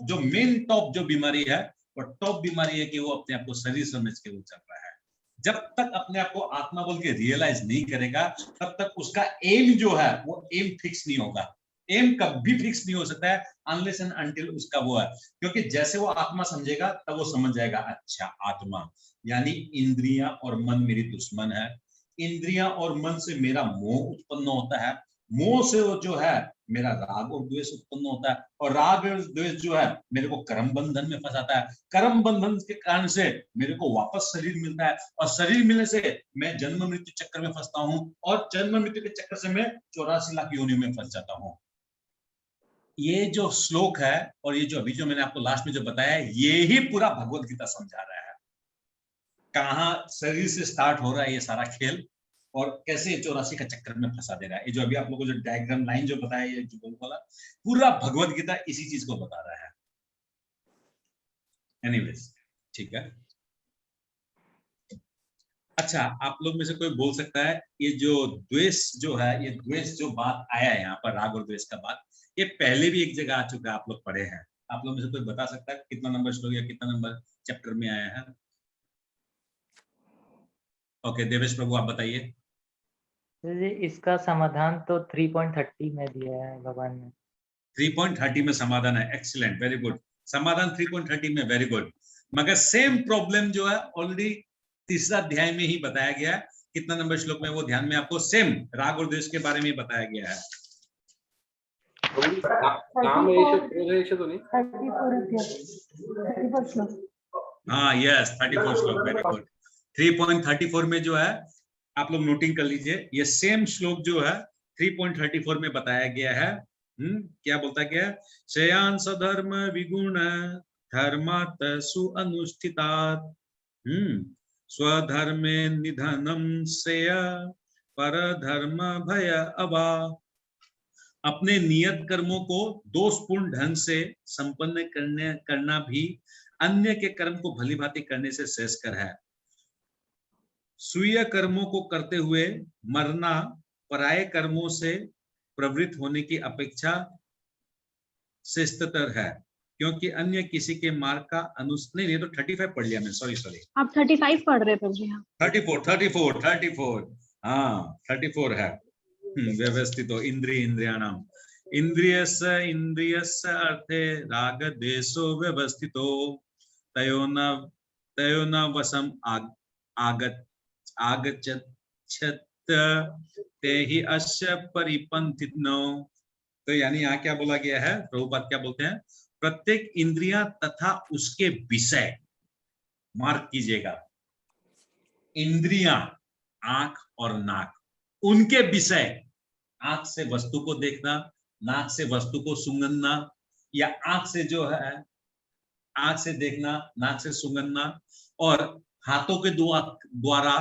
जो मेन टॉप जो बीमारी है, वो टॉप बीमारी है कि वो अपने आप को शरीर समझ के वो चल रहा है। जब तक अपने आप को आत्मा बोल के रियलाइज नहीं करेगा, तब तक उसका एम जो है वो एम फिक्स नहीं होगा। एम कभी फिक्स नहीं हो सकता है अनलेस एंड अनटिल उसका वो है, क्योंकि जैसे वो आत्मा समझेगा तब वो समझ जाएगा, अच्छा आत्मा यानी इंद्रियां और मन मेरी दुश्मन है। इंद्रियां और मन से मेरा मोह उत्पन्न होता है, मोह से वो जो है मेरा राग और द्वेष उत्पन्न होता है, और राग और द्वेष जो है मेरे को कर्म बंधन में फंसाता है। कर्म बंधन के कारण से मेरे को वापस शरीर मिलता है, और शरीर मिलने से मैं जन्म मृत्यु चक्कर में फंसता हूँ, और जन्म मृत्यु के चक्कर से मैं 84 लाख योनियों में फंस जाता हूँ। ये जो श्लोक है और ये जो अभी जो मैंने आपको लास्ट में जो बताया है, ये ही पूरा भगवत गीता समझा रहा है। कहाँ शरीर से स्टार्ट हो रहा है ये सारा खेल, और कैसे 84 का चक्कर में फंसा दे रहा है। ये जो अभी आप लोगों को जो डायग्राम लाइन जो बताया, ये जो बोला पूरा भगवत गीता इसी चीज को बता रहा है। एनीवेज, ठीक है। अच्छा, आप लोग में से कोई बोल सकता है ये जो द्वेष जो है, ये द्वेष जो बात आया है यहाँ पर, राग और द्वेष का बात, ये पहले भी एक जगह आ चुका है, आप लोग पढ़े हैं। आप लोग में से कोई बता सकता है कितना नंबर श्लोक या कितना नंबर चैप्टर में आया है? ओके, देवेश प्रभु आप बताइए। इसका समाधान तो 3.30 में दिया है भगवान ने। 3.30 में समाधान है, एक्सीलेंट, वेरी गुड। समाधान 3.30 में, वेरी गुड। मगर सेम प्रॉब्लम जो है ऑलरेडी तीसरा अध्याय में ही बताया गया है। कितना नंबर श्लोक में वो ध्यान में आपको सेम राग और द्वेष के बारे में बताया गया है। हाँ यस, 34 श्लोक, वेरी गुड। 3.34 में जो है आप लोग नोटिंग कर लीजिए, ये सेम श्लोक जो है 3.34 में बताया गया है। क्या बोलता गया? श्रेयान सधर्म विगुण धर्मात् सुअनुष्ठितात् स्वधर्मे निधनम श्रेय परधर्म भय अभा। अपने नियत कर्मों को दोषपूर्ण ढंग से संपन्न करना भी अन्य के कर्म को भली भांति करने से श्रेष्ठकर है। स्वीय कर्मों को करते हुए मरना पराये कर्मों से प्रवृत्त होने की अपेक्षा श्रेष्ठतर है, क्योंकि अन्य किसी के मार्ग का नहीं, तो 35 पढ़ लिया मैं, सॉरी आप 35 पढ़ रहे प्रभु जी? 34 हाँ 34 है। व्यवस्थितो इंद्रियाणाम इंद्रियस्य अर्थे राग द्वेषो व्यवस्थितो तयो न वशम आगच्छत ते ही अस्य परिपंथिनो। तो यानी यहाँ क्या बोला गया है, प्रभुपाद क्या बोलते हैं? प्रत्येक इंद्रियां तथा उसके विषय, मार्क कीजिएगा, इंद्रियां आंख और नाक, उनके विषय, आंख से वस्तु को देखना, नाक से वस्तु को सूंघना, या आंख से जो है आंख से देखना, नाक से सूंघना, और हाथों के द्वारा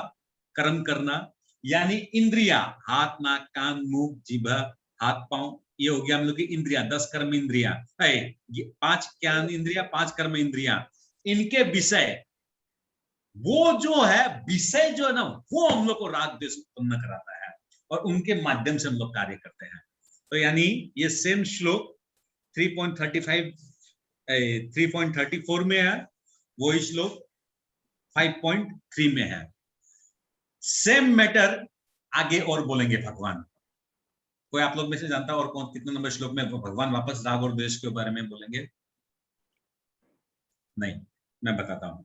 कर्म करना, यानी इंद्रिया, हाथ नाक कान मुंह जिह्वा हाथ पांव, ये हो गया हम लोग की इंद्रिया, 10 कर्म इंद्रिया है। 5 ज्ञान इंद्रिया, 5 कर्म इंद्रिया, इनके विषय, वो जो है विषय जो है ना, वो हम लोग को राग द्वेष उत्पन्न कराता है, और उनके माध्यम से हम लोग कार्य करते हैं। तो यानी ये सेम श्लोक 3.34 में है, वही श्लोक 5.3 में है। सेम मैटर आगे और बोलेंगे भगवान। कोई आप लोग में से जानता और कौन कितने नंबर श्लोक में भगवान वापस राग और द्वेष के बारे में बोलेंगे? नहीं, मैं बताता हूं।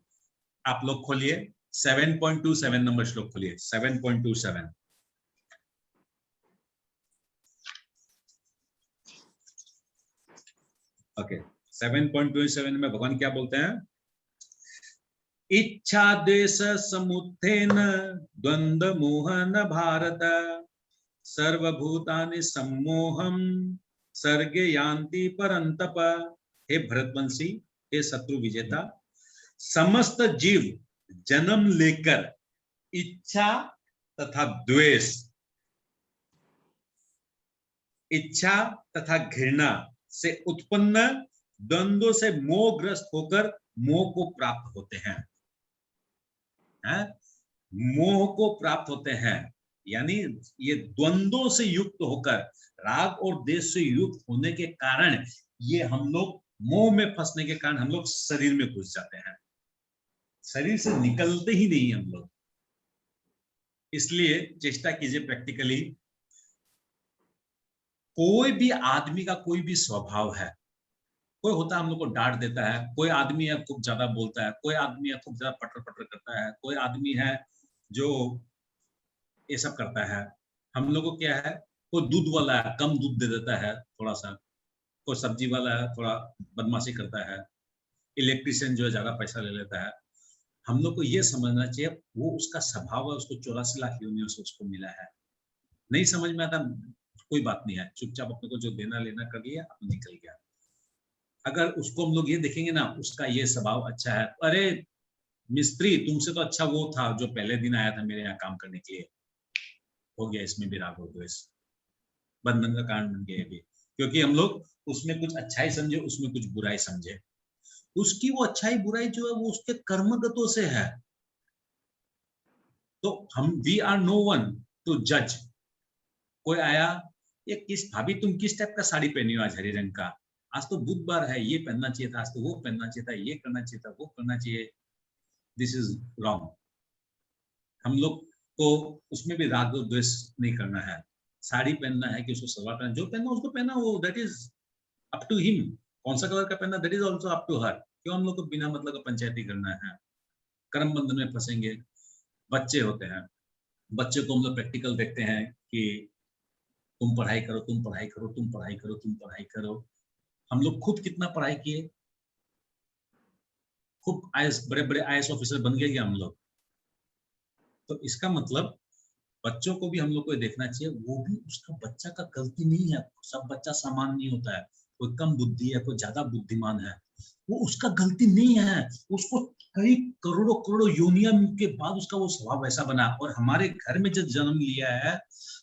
आप लोग खोलिए 7.27 नंबर श्लोक खोलिए, 7.27। ओके, 7.27 में भगवान क्या बोलते हैं? इच्छा द्वेष समुत्थेन द्वंद्व मोहन भारत सर्वभूतानि सम्मोहम सर्गे यान्ति परंतप। हे भरतवंशी, हे शत्रु विजेता, समस्त जीव जन्म लेकर इच्छा तथा द्वेष, इच्छा तथा घृणा से उत्पन्न द्वंद्वों से मोहग्रस्त होकर मोह को प्राप्त होते हैं। मोह को प्राप्त होते हैं, यानी ये द्वंद्वों से युक्त होकर, राग और द्वेष से युक्त होने के कारण ये हम लोग मोह में फंसने के कारण हम लोग शरीर में घुस जाते हैं, शरीर से निकलते ही नहीं हम लोग। इसलिए चेष्टा कीजिए प्रैक्टिकली, कोई भी आदमी का कोई भी स्वभाव है, कोई होता है हम लोग को डांट देता है, कोई आदमी है खूब ज्यादा बोलता है, कोई आदमी है खूब ज्यादा पटर पटर करता है, कोई आदमी है जो ये सब करता है। हम लोग को क्या है, कोई दूध वाला है कम दूध दे देता है थोड़ा सा, कोई सब्जी वाला है थोड़ा बदमाशी करता है, इलेक्ट्रिशियन जो है ज्यादा पैसा ले लेता है। हम लोग को ये समझना चाहिए वो उसका स्वभाव है, उसको 84 लाख योनियों से उसको मिला है। नहीं समझ में आता कोई बात नहीं है, चुपचाप अपने को जो देना लेना कर लिया, अब निकल गया। अगर उसको हम लोग ये देखेंगे ना, उसका ये स्वभाव अच्छा है, अरे मिस्त्री तुमसे तो अच्छा वो था जो पहले दिन आया था मेरे यहाँ काम करने के लिए, हो गया इसमें भी राग और द्वेष, बंधन का कारण बन गया भी, क्योंकि हम लोग उसमें कुछ अच्छाई समझे, उसमें कुछ बुराई समझे। उसकी वो अच्छाई बुराई जो है वो उसके कर्मगतों से है, तो हम we are no one to जज। कोई आया, ये किस भाभी तुम किस टाइप का साड़ी पहनी हो आज हरे रंग का, आज तो बुधवार है, ये पहनना चाहिए था, आज तो वो पहनना चाहिए था, ये करना चाहिए था, वो करना चाहिए। This is wrong. हम लोग को उसमें भी राग और द्वेष नहीं करना है। साड़ी पहनना है कि उसको सलवार पहनना, जो पहनना उसको पहना, वो that is up to him. कौन सा कलर का पहनना, that is also up to her. क्यों हम लोग को बिना मतलब का पंचायती करना है, कर्म बंधन में फंसेंगे। बच्चे होते हैं, बच्चे को हम लोग प्रैक्टिकल देखते हैं कि तुम पढ़ाई करो, तुम पढ़ाई करो, तुम पढ़ाई करो, तुम पढ़ाई करो। हम लोग खुद कितना पढ़ाई किए, खूब आईएएस, बड़े बड़े आईएएस ऑफिसर बन गए हम लोग। तो इसका मतलब बच्चों को भी हम लोग को देखना चाहिए, वो भी उसका बच्चा का गलती नहीं है। सब बच्चा समान नहीं होता है, कोई कम बुद्धि है, कोई ज्यादा बुद्धिमान है, वो उसका गलती नहीं है। उसको कई करोड़ों करोड़ों योनिया के बाद उसका वो स्वभाव ऐसा बना, और हमारे घर में जब जन्म लिया है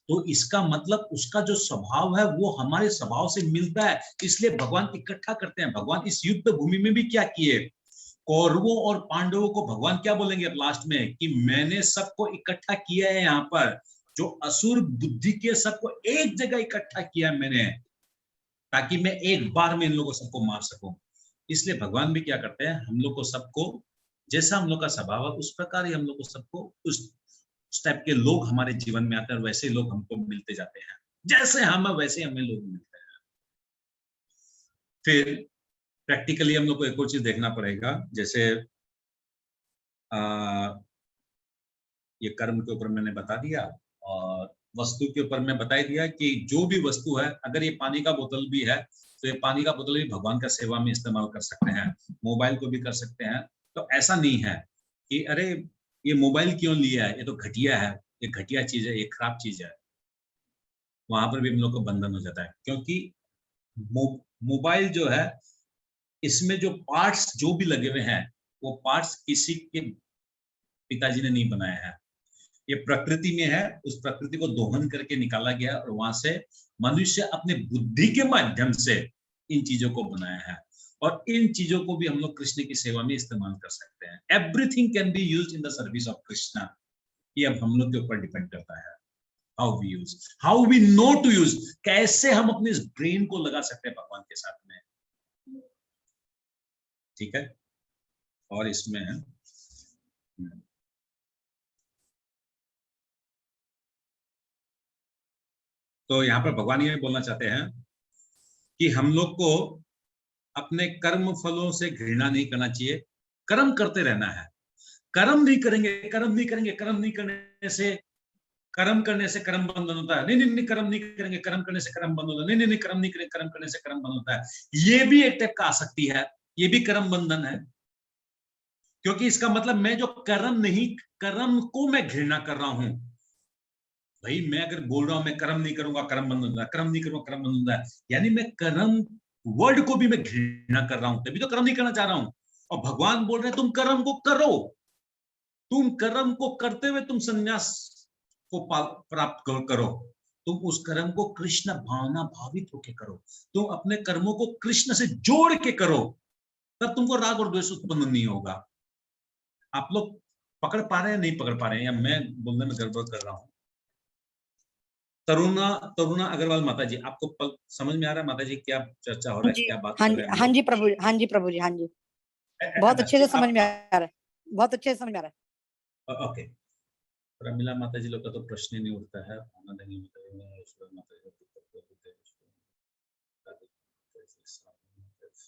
तो इसका मतलब उसका जो स्वभाव है वो हमारे स्वभाव से मिलता है। इसलिए भगवान इकट्ठा करते हैं। भगवान इस युद्ध भूमि में भी क्या किए, कौरवों और पांडवों को भगवान क्या बोलेंगे लास्ट में, कि मैंने सबको इकट्ठा किया है यहाँ पर, जो असुर बुद्धि के सबको एक जगह इकट्ठा किया मैंने, ताकि मैं एक बार में इन लोगों सबको मार सकूं। इसलिए भगवान भी क्या करते हैं, हम लोग को सबको, जैसा हम लोग का स्वभाव है उस प्रकार ही हम लोग को सबको उस टाइप के लोग हमारे जीवन में आते हैं, और वैसे लोग हमको मिलते जाते हैं। जैसे हम है वैसे हमें लोग मिलते हैं। फिर प्रैक्टिकली हम लोग को एक और चीज देखना पड़ेगा, जैसे ये कर्म के ऊपर मैंने बता दिया, और वस्तु के ऊपर मैं बता दिया कि जो भी वस्तु है, अगर ये पानी का बोतल भी है तो ये पानी का बोतल भी भगवान का सेवा में इस्तेमाल कर सकते हैं, मोबाइल को भी कर सकते हैं। तो ऐसा नहीं है कि अरे ये मोबाइल क्यों लिया है, ये तो घटिया है, ये घटिया चीज है, ये खराब चीज है। वहां पर भी हम लोग को बंधन हो जाता है, क्योंकि मोबाइल जो है, इसमें जो पार्ट्स जो भी लगे हुए हैं, वो पार्ट्स किसी के पिताजी ने नहीं बनाया है, ये प्रकृति में है। उस प्रकृति को दोहन करके निकाला गया, और वहां से मनुष्य अपने बुद्धि के माध्यम से इन चीजों को बनाया है। और इन चीजों को भी हम लोग कृष्ण की सेवा में इस्तेमाल कर सकते हैं। Everything can be used in the service of Krishna. ये अब हम लोग के ऊपर डिपेंड करता है, how we use, how we know to use, कैसे हम अपने इस ब्रेन को लगा सकते हैं भगवान के साथ में। ठीक है, और इसमें तो यहाँ पर भगवान ये बोलना चाहते हैं कि हम लोग को अपने कर्म फलों से घृणा नहीं करना चाहिए, कर्म करते रहना है। कर्म नहीं करेंगे, कर्म नहीं करेंगे, कर्म नहीं करने से, कर्म करने से कर्म बंधन होता है। नहीं नहीं नहीं, कर्म नहीं करेंगे, कर्म करने से कर्म बंधन होता है। नहीं नहीं नहीं, कर्म नहीं करेंगे, कर्म करने से कर्म बंधन होता है। ये भी एक टाइप का आसक्ति है, ये भी कर्म बंधन है। क्योंकि इसका मतलब मैं जो कर्म को मैं घृणा कर रहा हूं। भाई मैं अगर बोल रहा हूं मैं कर्म नहीं करूंगा कर्म बंद होता है, कर्म नहीं करूंगा कर्म बंद होता है, यानी मैं कर्म वर्ड को भी मैं घृणा कर रहा हूं, तभी तो कर्म नहीं करना चाह रहा हूं। और भगवान बोल रहे हैं तुम कर्म को करो, तुम कर्म को करते हुए तुम संन्यास को प्राप्त करो, तुम उस कर्म को कृष्ण भावना भावित होके करो, तुम अपने कर्मों को कृष्ण से जोड़ के करो, तब तुमको राग और द्वेष उत्पन्न नहीं होगा। आप लोग पकड़ पा रहे हैं नहीं पकड़ पा रहे हैं, या मैं बोलने में गड़बड़ कर रहा हूं? तरुणा अग्रवाल माता जी, आपको समझ में आ रहा है माता जी क्या चर्चा हो रहा है, क्या बात हाँ कर जी, रहे हैं? हाँ जी प्रभु, हाँ जी प्रभु जी, हाँ जी, बहुत अच्छे से समझ में आ रहा है, बहुत अच्छे से समझ में आ रहा है। ओके, प्रमिला माता जी लोग का तो प्रश्न ही नहीं उठता है।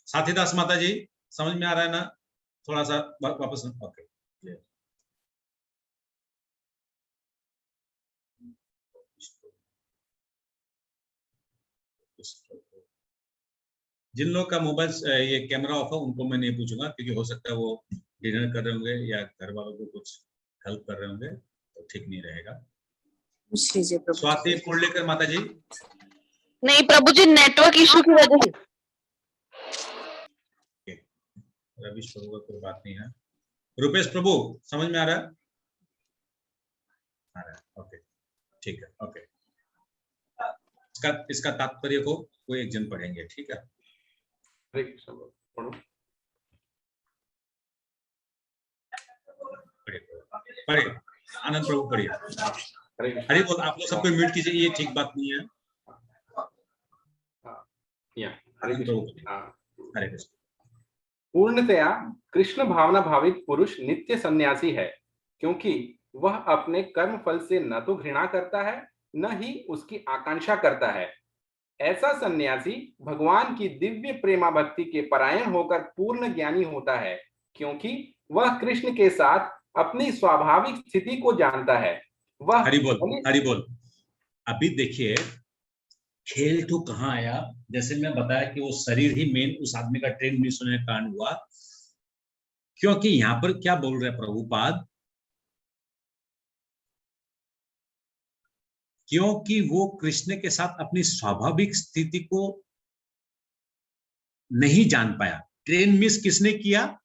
साथीदास माता जी समझ में आ रहा है ना? थोड़ा सा वापस। ओके, जिन लोगों का मोबाइल ये कैमरा ऑफ है उनको मैं नहीं पूछूंगा, क्योंकि हो सकता है वो डिनर कर रहे होंगे या घर वालों को कुछ हेल्प कर रहे होंगे, तो ठीक नहीं रहेगा। स्वाति पुरलेकर माता जी। नहीं प्रभु जी, नेटवर्क इशू की वजह से। रविश प्रभु का कोई बात नहीं है। रुपेश प्रभु समझ में आ रहा है? आ रहा है, ओके ठीक है, ओके। इसका तात्पर्य को कोई एक जन पढ़ेंगे, ठीक है? पढ़िए आनंद प्रभु पढ़िए। हरि बोल। आप लोग सबको म्यूट कीजिए, ये ठीक बात नहीं है। हरे कृष्ण। पूर्णतया कृष्ण भावना भावित पुरुष नित्य सन्यासी है, क्योंकि वह अपने कर्म फल से न तो घृणा करता है न ही उसकी आकांक्षा करता है। ऐसा सन्यासी भगवान की दिव्य प्रेमा भक्ति के परायण होकर पूर्ण ज्ञानी होता है, क्योंकि वह कृष्ण के साथ अपनी स्वाभाविक स्थिति को जानता है। वह हरि बोल, हरि बोल। अभी देखिए खेल तो कहाँ आया, जैसे मैं बताया कि वो शरीर ही मेन उस आदमी का ट्रेन मिस होने का कारण हुआ, क्योंकि यहाँ पर क्या बोल रहे हैं प्रभुपाद, क्योंकि वो कृष्ण के साथ अपनी स्वाभाविक स्थिति को नहीं जान पाया। ट्रेन मिस किसने किया?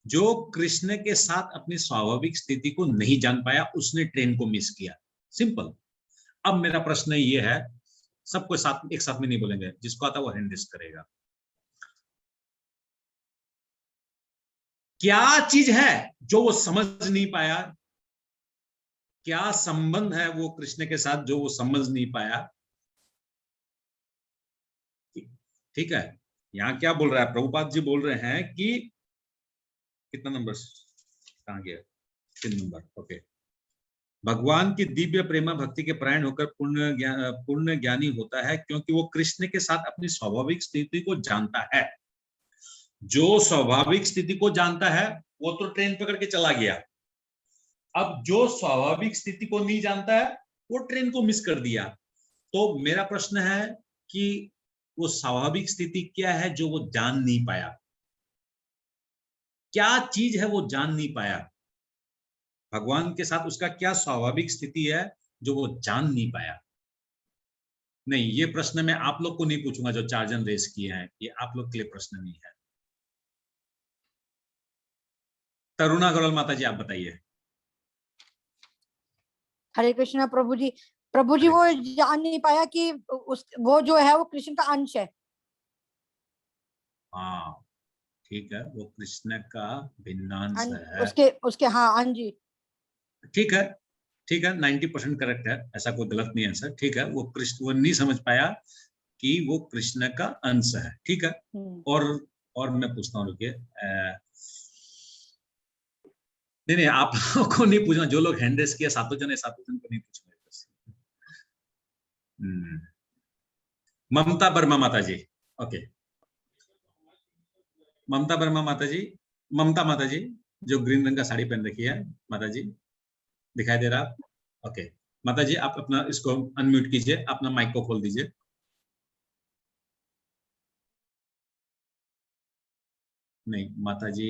जो कृष्ण के साथ अपनी स्वाभाविक स्थिति को नहीं जान पाया, उसने ट्रेन को मिस किया। सिंपल। अब मेरा प्रश्न ये है, सबको साथ एक साथ में नहीं बोलेंगे, जिसको आता है वो हैंड रेज करेगा। क्या चीज है जो वो समझ नहीं पाया? क्या संबंध है वो कृष्ण के साथ जो वो समझ नहीं पाया? ठीक है, यहां क्या बोल रहा है प्रभुपाद जी? बोल रहे हैं कि कितना नंबर कहां गया? 3 नंबर। ओके। भगवान की दिव्य प्रेमा भक्ति के परायण होकर पूर्ण ज्ञानी होता है, क्योंकि वो कृष्ण के साथ अपनी स्वाभाविक स्थिति को जानता है। जो स्वाभाविक स्थिति को जानता है वो तो ट्रेन पकड़ के चला गया। अब जो स्वाभाविक स्थिति को नहीं जानता है वो ट्रेन को मिस कर दिया। तो मेरा प्रश्न है कि वो स्वाभाविक स्थिति क्या है जो वो जान नहीं पाया? क्या चीज है वो जान नहीं पाया? भगवान के साथ उसका क्या स्वाभाविक स्थिति है जो वो जान नहीं पाया? नहीं, ये प्रश्न मैं आप लोग को नहीं पूछूंगा जो 4 जन रेस किए हैं, ये आप लोग के लिए प्रश्न नहीं है। तरुणा अग्रवाल माता जी आप बताइए। हरे कृष्णा प्रभु जी। प्रभु जी वो जान नहीं पाया कि वो जो है वो कृष्ण का अंश है। हाँ ठीक है, वो कृष्ण का भिन्नांश है। उसके हाँ हाँ जी, ठीक है, ठीक है, 90% करेक्ट है, ऐसा कोई गलत नहीं है सर। ठीक है, वो कृष्ण वो नहीं समझ पाया कि वो कृष्ण का अंश है। ठीक है। और मैं पूछता हूँ, रुकिए, नहीं आप लोगों को नहीं पूछना, जो लोग हैंड रेस किया 7 जन को नहीं पूछना। ममता वर्मा माता जी। ओके, ममता वर्मा माता जी, ममता माता जी जो ग्रीन रंग का साड़ी पहन रखी है, माता जी दिखाई दे रहा? ओके माता जी, आप अपना इसको अनम्यूट कीजिए, अपना माइक को खोल दीजिए। नहीं माता जी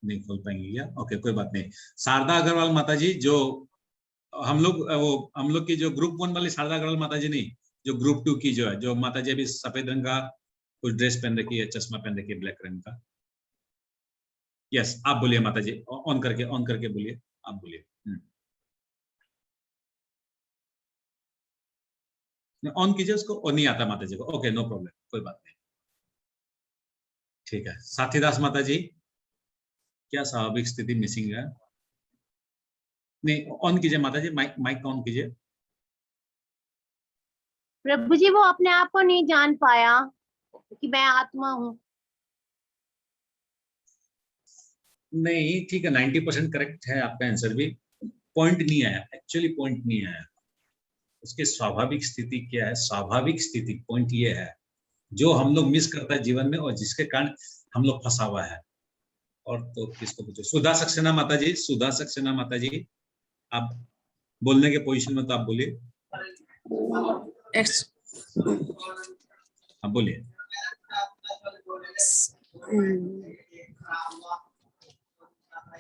नहीं खोल पाएंगे क्या? ओके, कोई बात नहीं। शारदा अग्रवाल माता जी, जो हम लोग की जो ग्रुप 1 वाली शारदा अग्रवाल माता जी नहीं, जो ग्रुप 2 की जो है, जो माता जी अभी सफेद रंग का कुछ ड्रेस पहन रखी है, चश्मा पहन रखी है ब्लैक रंग का। यस, आप बोलिए माता जी, ऑन करके बोलिए, आप बोलिए। ऑन कीजिए उसको, और नहीं आता माता जी को। ओके, नो प्रॉब्लम, कोई बात नहीं, ठीक है। साथीदास माता जी, क्या स्वाभाविक स्थिति मिसिंग है? नहीं, ऑन कीजिए माता जी, माइक ऑन कीजिए। प्रभु जी, वो अपने आप को नहीं जान पाया कि मैं आत्मा हूँ। नहीं, ठीक है, 90% करेक्ट है आपका आंसर भी। पॉइंट नहीं आया, एक्चुअली पॉइंट नहीं आया। उसकी स्वाभाविक स्थिति क्या है? स्वाभाविक स्थिति पॉइंट ये है जो हम लोग मिस करता है जीवन में, और जिसके कारण हम लोग फंसा हुआ है। और तो किसको पूछो? सुधा सक्सेना माता जी, सुधा सक्सेना माता जी, आप बोलने के पोजीशन में तो आप बोलिए। आप बोलिए।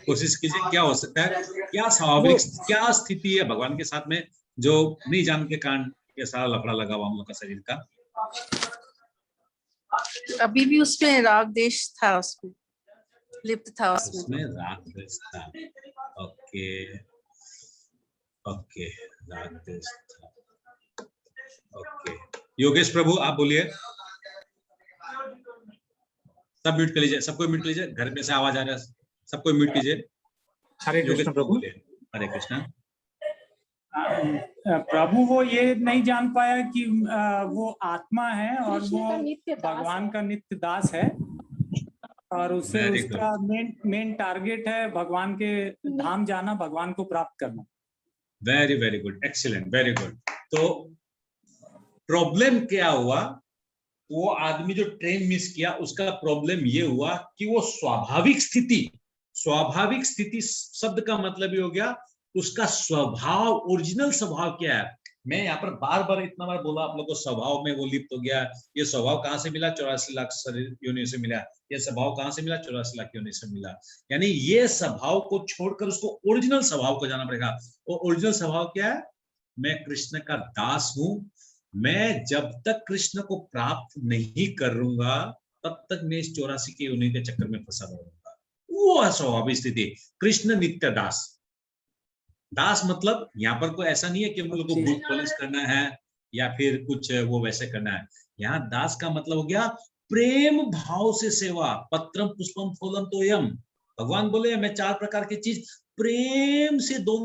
कोशिश कीजिए, क्या हो सकता है, क्या स्वाभाविक, क्या स्थिति है भगवान के साथ में जो नहीं जान के कारण ये सारा लफड़ा लगा हुआ हम लोग का शरीर का? अभी भी उसमें राग देश था, उसमें लिप्त था, उसमें राग देश था। ओके ओके, राग देश था। ओके, योगेश प्रभु आप बोलिए। सब म्यूट कर लीजिए, सबको म्यूट लीजिए, घर में से आवाज आ रहा है, सबको म्यूट कीजिए। हरे कृष्ण प्रभु। हरे कृष्ण प्रभु, वो ये नहीं जान पाया कि वो आत्मा है और वो भगवान का नित्य दास है, और उससे उसका मेन टारगेट है भगवान के धाम जाना, भगवान को प्राप्त करना। Very very good, excellent, very good. तो प्रॉब्लम क्या हुआ? वो आदमी जो ट्रेन मिस किया, उसका प्रॉब्लम ये हुआ कि वो स्वाभाविक स्थिति शब्द का मतलब ये हो गया उसका स्वभाव, ओरिजिनल स्वभाव क्या है। मैं यहाँ पर बार बार इतना बार बोला आप लोगों को, स्वभाव में वो लिप्त हो गया। ये स्वभाव कहाँ से मिला? 84 लाख शरीर योनि से मिला। ये स्वभाव कहाँ से मिला? 84 लाख योनि से मिला। यानी ये स्वभाव को छोड़कर उसको ओरिजिनल स्वभाव को जाना पड़ेगा। वो ओरिजिनल स्वभाव क्या है? मैं कृष्ण का दास हूं। मैं जब तक कृष्ण को प्राप्त नहीं करूंगा तब तक मैं इस 84 की योनि के चक्कर में फंसा रहूंगा। वो है स्वाभाविक स्थिति। कृष्ण नित्य दास। दास मतलब यहाँ पर कोई ऐसा नहीं है कि हम लोग को ब्रूट पॉलिश करना है या फिर कुछ वो वैसे करना है। यहाँ दास का मतलब हो गया प्रेम भाव से सेवा। पत्रम पुष्पम फूलम तोयम। भगवान बोले मैं 4 प्रकार की चीज प्रेम से दो।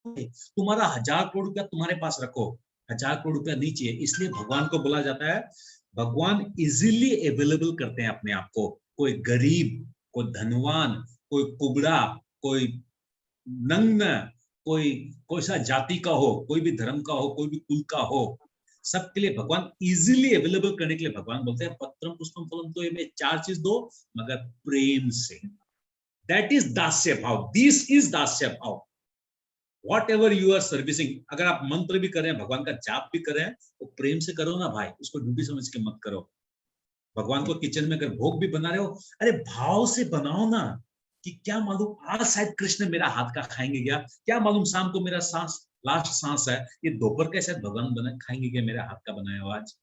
तुम्हारा 1000 करोड़ रुपया तुम्हारे पास रखो, 1000 करोड़ रुपया नहीं चाहिए। इसलिए भगवान को बोला जाता है, भगवान इजीली अवेलेबल करते हैं अपने आप को। कोई गरीब, कोई धनवान, कोई कुबड़ा, कोई नग्न, कोई सा जाति का हो, कोई भी धर्म का हो, कोई भी कुल का हो, सबके लिए भगवान इजीली अवेलेबल करने के लिए भगवान बोलते हैं पत्रम पुष्पम फलम तो ये 4 चीज दो मगर प्रेम से। दैट इज दास्य भाव। This is dasya bhav. Whatever you are servicing, अगर आप मंत्र भी कर रहे हैं, भगवान का जाप भी कर रहे हैं, तो प्रेम से करो ना भाई, उसको ड्यूटी समझ के मत करो। भगवान को किचन में अगर भोग भी बना रहे हो, अरे भाव से बनाओ ना, कि क्या मालूम आज शायद कृष्ण मेरा हाथ का खाएंगे क्या, क्या मालूम शाम को मेरा सांस लास्ट सांस है, ये दोपहर के शायद भगवान बना खाएंगे क्या मेरा हाथ का बनाया हुआ आज।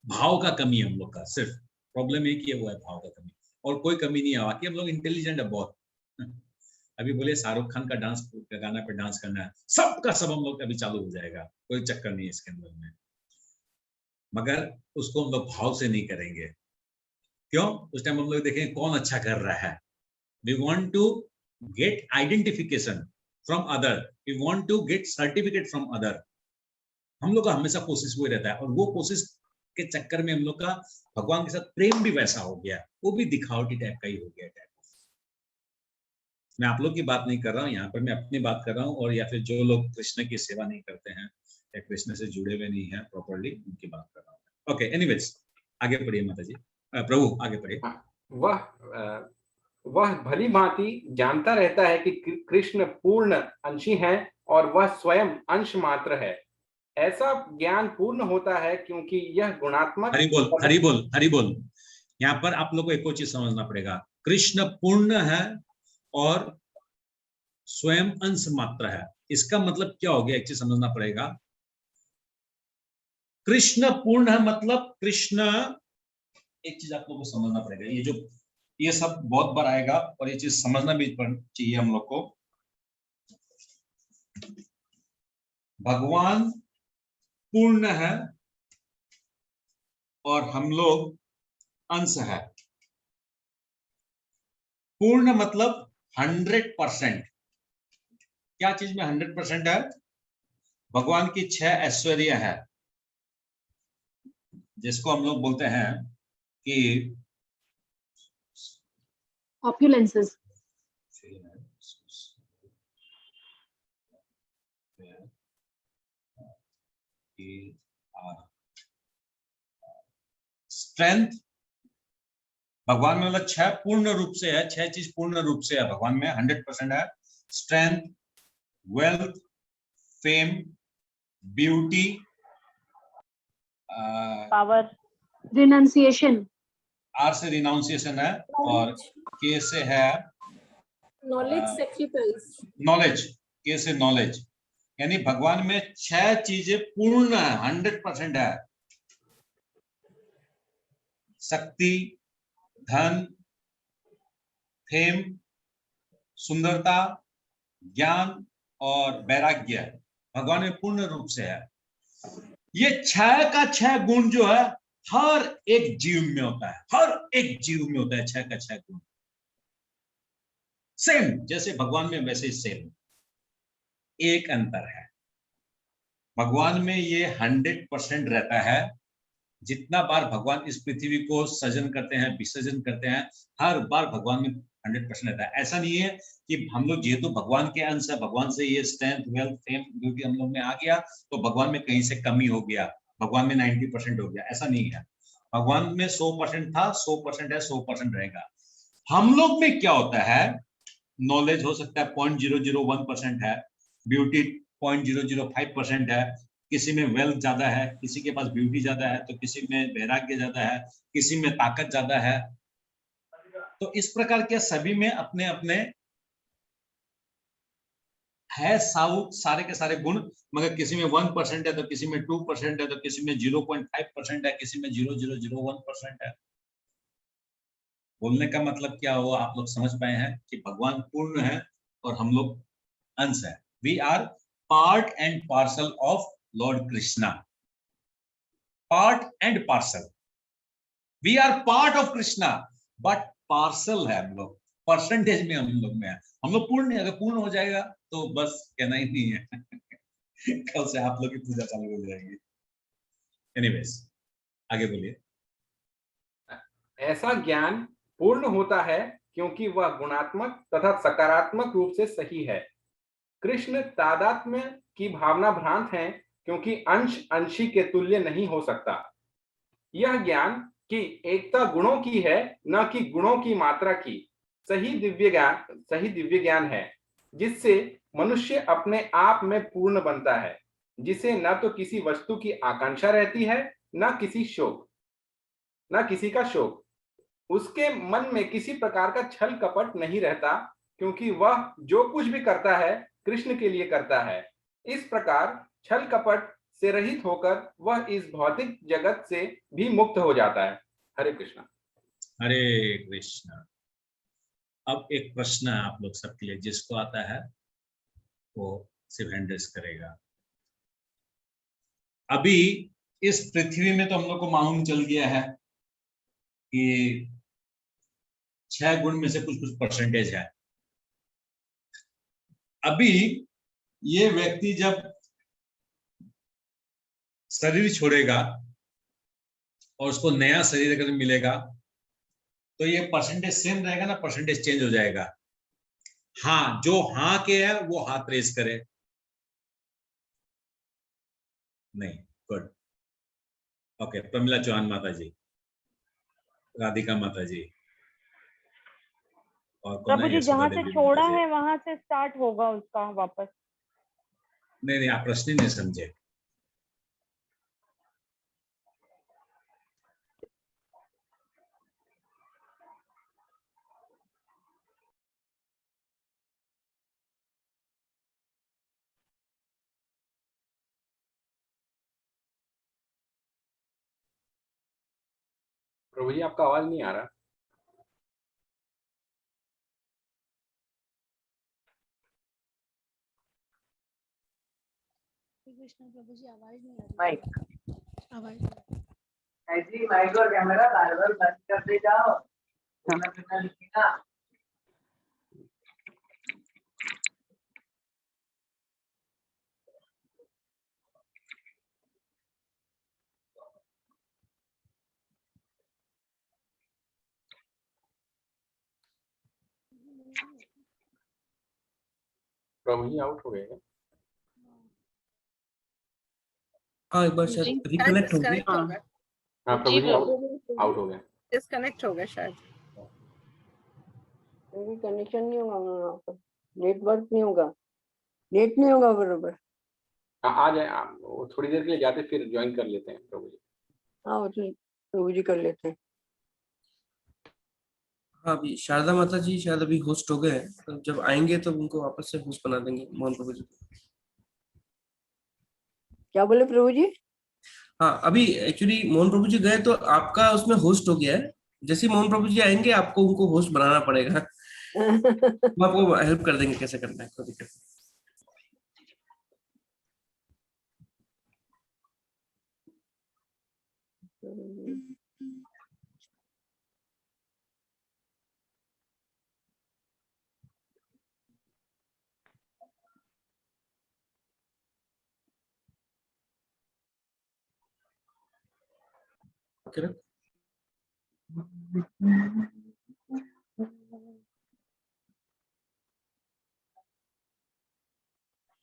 भाव का कमी है हम लोग का, सिर्फ प्रॉब्लम एक ही है, वो है भाव का कमी। और कोई कमी नहीं है, कि हम लोग इंटेलिजेंट है बहुत। अभी बोले शाहरुख खान का डांस गाना पे डांस करना है, सबका सब हम लोग अभी चालू हो जाएगा, कोई चक्कर नहीं है इसके अंदर में, मगर उसको हम लोग भाव से नहीं करेंगे। क्यों? उस टाइम हम लोग देखें कौन अच्छा कर रहा है। We want to get identification from other. We want to get certificate from other. हम लोग का हमेशा कोशिश वही रहता है, और वो कोशिश के चक्कर में हम लोग का भगवान के साथ प्रेम भी वैसा हो गया, वो भी दिखावटी टाइप का ही हो गया टाइप। मैं आप लोग की बात नहीं कर रहा हूँ यहाँ पर, मैं अपनी बात कर रहा हूँ, और या फिर जो लोग कृष्ण की सेवा नहीं करते हैं या कृष्ण से जुड़े हुए नहीं है प्रॉपरली, उनकी बात कर रहा हूँ। ओके, एनीवेज आगे पढ़िए माता जी, प्रभु आगे पढ़िए। वह भली भांति जानता रहता है कि कृष्ण पूर्ण अंशी हैं और वह स्वयं अंश मात्र है। ऐसा ज्ञान पूर्ण होता है क्योंकि यह गुणात्मक। हरि बोल, हरि बोल, हरि बोल। यहाँ पर आप लोग को एक और चीज समझना पड़ेगा। कृष्ण पूर्ण है और स्वयं अंश मात्र है। इसका मतलब क्या हो गया, एक चीज समझना पड़ेगा। कृष्ण पूर्ण है मतलब कृष्ण, एक चीज आप लोगों को समझना पड़ेगा, ये सब बहुत बार आएगा और ये चीज समझना भी चाहिए हम लोग को। भगवान पूर्ण है और हम लोग अंश है। पूर्ण मतलब 100%। क्या चीज में 100% है? भगवान की 6 ऐश्वर्य है, जिसको हम लोग बोलते हैं कि ऑप्युलेंसेस। स्ट्रेंथ भगवान में मतलब 6 पूर्ण रूप से है, 6 चीज पूर्ण रूप से है भगवान में, 100% है। Strength, wealth, fame, beauty, power, renunciation. R से रिनाउंसिएशन है और के से है नॉलेज, सेक्रीफाइस। नॉलेज, के से नॉलेज। यानी भगवान में 6 चीजें पूर्ण है, 100% है। शक्ति, धन, फेम, सुंदरता, ज्ञान और वैराग्य भगवान में पूर्ण रूप से है। ये 6 का 6 गुण जो है हर एक जीव में होता है, हर एक जीव में होता है 6 का 6 गुण। सेम जैसे भगवान में वैसे सेम। एक अंतर है, भगवान में ये 100% रहता है। जितना बार भगवान इस पृथ्वी को सृजन करते हैं, विसर्जन करते हैं, हर बार भगवान में 100% रहता है। ऐसा नहीं है कि हम लोग जेहेतु भगवान के अंश है, भगवान से ये स्ट्रेंथ, वेल्थ, फेम, ब्यूटी हम लोग में आ गया तो भगवान में कहीं से कमी हो गया, भगवान में 90% हो गया, ऐसा नहीं है। भगवान में 100% था, 100% है, 100% रहेगा। हम लोग में क्या होता है, नॉलेज हो सकता है 0.001% है, ब्यूटी 0.005% है, किसी में वेल्थ ज्यादा है, किसी के पास ब्यूटी ज्यादा है, तो किसी में वैराग्य ज्यादा है, किसी में ताकत ज्यादा है। तो इस प्रकार के सभी में अपने अपने है सारे के सारे गुण, मगर किसी में 1% है, तो किसी में 2% है, तो किसी में 0.5% है, किसी में 0.001% है। बोलने का मतलब क्या हुआ, आप लोग समझ पाए हैं कि भगवान पूर्ण है और हम लोग अंश है। We are part and parcel of Lord Krishna. Part and parcel, we are part of Krishna but parcel है हम लोग, परसेंटेज में हम लोग में है। हम लोग पूर्ण है, अगर पूर्ण हो जाएगा तो बस कहना ही नहीं है कल से आप लोग की पूजा चालू हो जाएगी। एनीवेज आगे बोलिए। ऐसा ज्ञान पूर्ण होता है क्योंकि वह गुणात्मक तथा सकारात्मक रूप से सही है। कृष्ण तादात्म्य की भावना भ्रांत है क्योंकि अंश अंशी के तुल्य नहीं हो सकता। यह ज्ञान की एकता गुणों की है, न कि गुणों की मात्रा की। सही दिव्य ज्ञान है जिससे मनुष्य अपने आप में पूर्ण बनता है, जिसे न तो किसी वस्तु की आकांक्षा रहती है, न किसी का शोक। उसके मन में किसी प्रकार का छल कपट नहीं रहता क्योंकि वह जो कुछ भी करता है कृष्ण के लिए करता है। इस प्रकार छल कपट से रहित होकर वह इस भौतिक जगत से भी मुक्त हो जाता है। हरे कृष्णा। हरे कृष्णा। अब एक प्रश्न है आप लोग सबके लिए, जिसको आता है वो सिर्फ हैंड रेज करेगा। अभी इस पृथ्वी में तो हम लोग को मालूम चल गया है कि 6 गुण में से कुछ कुछ परसेंटेज है। अभी ये व्यक्ति जब शरीर छोड़ेगा और उसको नया शरीर अगर मिलेगा तो ये परसेंटेज सेम रहेगा ना, परसेंटेज चेंज हो जाएगा? हाँ, जो हाँ के है वो हाथ रेज करे। नहीं, गुड, ओके। प्रमिला चौहान माता जी, राधिका माता जी, और कौन प्रभु है? जी जहाँ से छोड़ा है वहां से स्टार्ट होगा उसका वापस। नहीं, आप प्रश्न ही नहीं समझे। प्रभु जी आपका आवाज नहीं आ रहा। कृष्ण प्रभु जी आवाज नहीं आ माइक रही। आवाज ऐसी माइक और कैमरा बार बार बंद करते जाओ, खाना पीना लिखेगा। प्रभु जी आउट हो गए क्या? हाँ एक बार शायद रिकनेक्ट हो गई। डिस्कनेक्ट हो गए, हाँ प्रभु जी आउट हो गए। डिस्कनेक्ट हो गए शायद। कनेक्शन नहीं होगा वहाँ पर, नेटवर्क नहीं होगा, नेट नहीं होगा बरोबर। आ जाए वो थोड़ी देर के लिए जाते फिर ज्वाइन कर लेते हैं प्रभु जी। हाँ वो तो प्रभु जी कर लेते हैं। हाँ अभी शारदा माता जी शायद अभी होस्ट हो गए हैं, तो जब आएंगे तो उनको वापस से होस्ट बना देंगे मोहन प्रभु जी। क्या बोले प्रभु जी? हाँ अभी एक्चुअली मोहन प्रभु जी गए तो आपका उसमें होस्ट हो गया है, जैसे ही मोहन प्रभु जी आएंगे आपको उनको होस्ट बनाना पड़ेगा। हम आपको हेल्प कर देंगे कैसे करना है, कोई दिक्कत नहीं। ओके ना?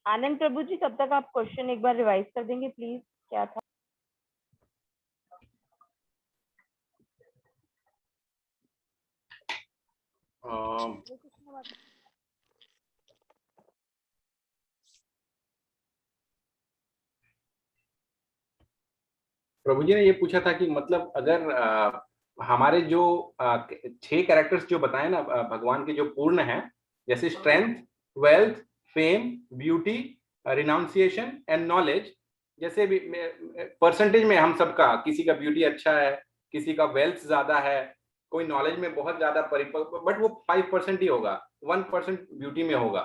आनंद प्रभु जी तब तक आप क्वेश्चन एक बार रिवाइज कर देंगे प्लीज, क्या था? प्रभु जी ने ये पूछा था कि मतलब अगर हमारे जो 6 कैरेक्टर्स जो बताए ना भगवान के जो पूर्ण हैं, जैसे strength, wealth, fame, beauty, renunciation and knowledge, जैसे भी परसेंटेज में हम सबका, किसी का ब्यूटी अच्छा है, किसी का वेल्थ ज्यादा है, कोई नॉलेज में बहुत ज्यादा परिपक्व, बट वो 5% ही होगा, 1% ब्यूटी में होगा।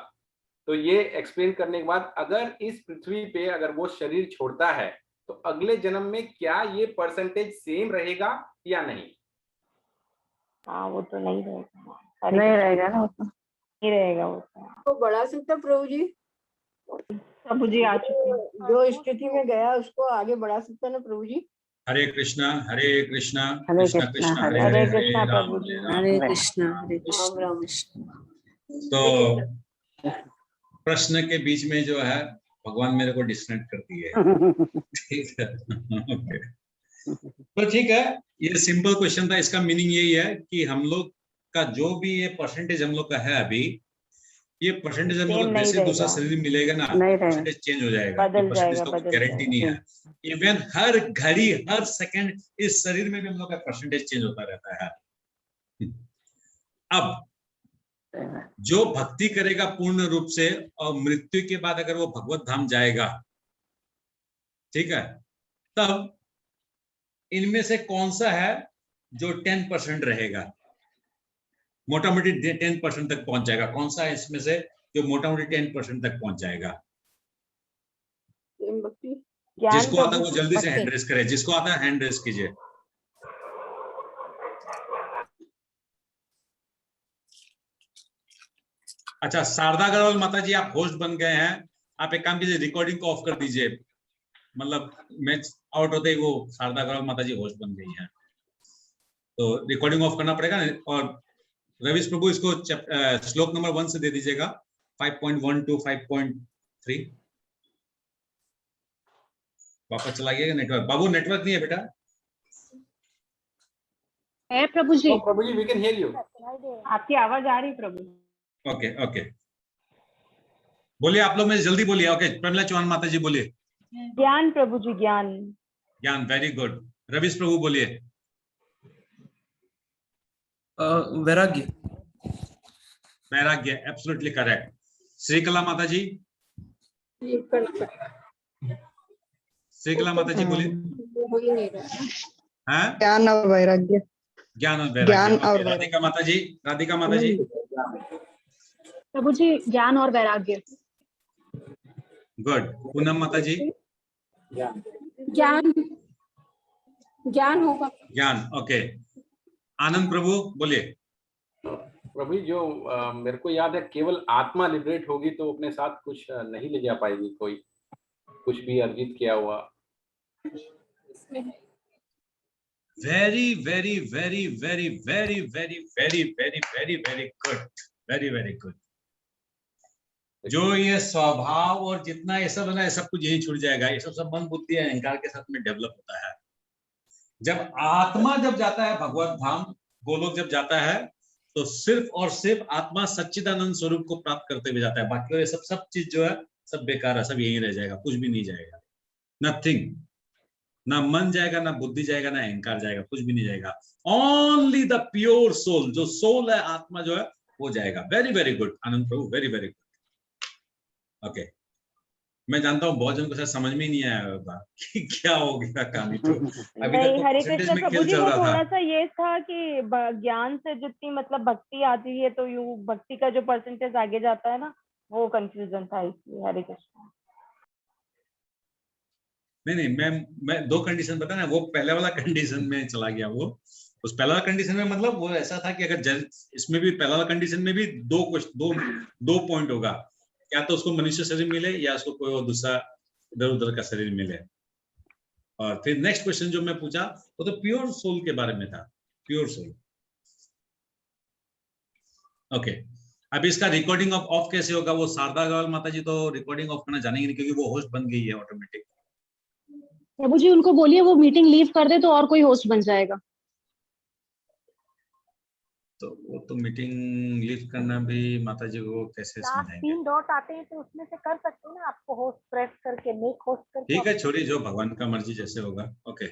तो ये एक्सप्लेन करने के बाद अगर इस पृथ्वी पे अगर वो शरीर छोड़ता है तो अगले जन्म में क्या ये परसेंटेज सेम रहेगा या नहीं? हाँ वो तो नहीं रहेगा, नहीं रहेगा ना, नहीं रहेगा वो तो बढ़ा सकता प्रभु जी? प्रभु जी आ चुके हैं। जो स्थिति में गया उसको आगे बढ़ा सकता ना प्रभु जी? हरे कृष्णा कृष्णा हरे कृष्णा कृष्णा कृष्णा हरे हरे हरे हरे कृष्णा राम प्रभु जी। हरे कृष्णा हरे राम राम। कृष्ण। तो प्रश्न के बीच में जो है भगवान मेरे को डिस्कनेक्ट कर दिए। ठीक है ओके, तो ठीक है, ये सिंपल क्वेश्चन था। इसका मीनिंग यही है कि हम लोग का जो भी ये परसेंटेज हम लोग का है अभी, ये परसेंटेज हम लोग जैसे दूसरा शरीर मिलेगा ना, परसेंटेज चेंज हो जाएगा, बदल परसेंटेज जाएगा, तो बदल गारंटी नहीं है। इवन हर घड़ी हर सेकंड इस शरीर में भी हम लोग का परसेंटेज चेंज होता रहता है। अब जो भक्ति करेगा पूर्ण रूप से और मृत्यु के बाद अगर वो भगवत धाम जाएगा, ठीक है, तब इनमें से कौन सा है जो 10% रहेगा, मोटा मोटी 10% तक पहुंच जाएगा? कौन सा है इसमें से जो मोटा मोटी 10% तक पहुंच जाएगा? जिसको आता है वो जल्दी से हैंड रेस करे, जिसको आता है हैंड रेस कीजिए। अच्छा, शारदा अग्रवाल माता जी आप होस्ट बन गए हैं, आप एक काम कीजिए, रिकॉर्डिंग को ऑफ कर दीजिए, मतलब मैच आउट होते ही वो शारदा अग्रवाल माता जी होस्ट बन गई हैं, तो रिकॉर्डिंग ऑफ करना पड़ेगा। और रविश प्रभु इसको श्लोक नंबर 1 से दे दीजिएगा, 5.1 to 5.3। वापस चला गया नेटवर्क? बाबू नेटवर्क नहीं है बेटा? है प्रभु जी। प्रभु जी वी कैन हियर यू, आपकी आवाज आ रही प्रभु। ओके ओके, बोलिए आप लोग में जल्दी बोलिए। ओके, प्रमिला चौहान माता जी बोलिए। ज्ञान प्रभु जी, ज्ञान। ज्ञान, वेरी गुड। रविश प्रभु बोलिए। वैराग्य। वैराग्य, एब्सोल्युटली करेक्ट। श्रीकला माता जी। श्रीकला माता जी बोलिए। ज्ञान और वैराग्य। ज्ञान और ज्ञान वैराग्य। और Okay, राधिका माता जी, राधिका माता जी। प्रभु जी ज्ञान और वैराग्य। गुड। पूनम माता जी। ज्ञान, ज्ञान होगा। ज्ञान। ओके। आनंद प्रभु बोलिए। प्रभु जो मेरे को याद है, केवल आत्मा लिबरेट होगी तो अपने साथ कुछ नहीं ले जा पाएगी, कोई कुछ भी अर्जित किया हुआ। Very very very very very very very very very very good, very very good. जो ये स्वभाव और जितना ये सब है ना, ये सब कुछ यही छूट जाएगा। ये सब मन बुद्धि अहंकार के साथ में डेवलप होता है। जब आत्मा जब जाता है भगवत धाम, गोलोक जब जाता है, तो सिर्फ और सिर्फ आत्मा सच्चिदानंद स्वरूप को प्राप्त करते हुए जाता है। बाकी ये सब चीज जो है सब बेकार है, सब यही रह जाएगा, कुछ भी नहीं जाएगा। नथिंग, ना मन जाएगा, ना बुद्धि जाएगा, ना अहंकार जाएगा, कुछ भी नहीं जाएगा। ओनली द प्योर सोल, जो सोल है, आत्मा जो है, वो जाएगा। वेरी वेरी गुड आनंद प्रभु, वेरी वेरी गुड। ओके, मैं जानता हूँ बहुत जन को शायद समझ में ही नहीं आया होगा कि क्या हो गया कहानी। तो अभी तक नहीं, तो हरे परसेंटेज कृष्ण में प्रभु खेल जी, चल वो रहा थोड़ा था। सा ये था कि ज्ञान से जितनी मतलब भक्ति आती है तो यू भक्ति का जो परसेंटेज आगे जाता है ना, वो कंफ्यूजन था, इसलिए। हरे कृष्ण। नहीं, मैं दो कंडीशन बता ना, वो पहले वाला कंडीशन में चला गया। वो उस पहला वाला कंडीशन में मतलब वो ऐसा था कि अगर इसमें भी पहला वाला कंडीशन में भी दो पॉइंट होगा, या तो उसको मनुष्य शरीर मिले या उसको कोई और दूसरा इधर उधर का शरीर मिले। और फिर नेक्स्ट क्वेश्चन जो मैं पूछा वो तो प्योर सोल के बारे में था, प्योर सोल। ओके, अब इसका रिकॉर्डिंग ऑफ कैसे होगा? वो शारदा अग्रवाल माता जी तो रिकॉर्डिंग ऑफ करना जानेंगे नहीं, क्योंकि वो होस्ट बन गई है ऑटोमेटिक। प्रभु जी उनको बोलिए वो मीटिंग लीव कर दे तो और कोई होस्ट बन जाएगा। तो वो तो मीटिंग लीव करना भी माता जी को कैसे समझाएंगे? 3 डॉट आते हैं तो उसमें से कर सकते हैं ना, आपको होस्ट प्रेस करके, मेक होस्ट करके। ठीक है, छोड़िए, जो भगवान का मर्जी जैसे होगा। ओके,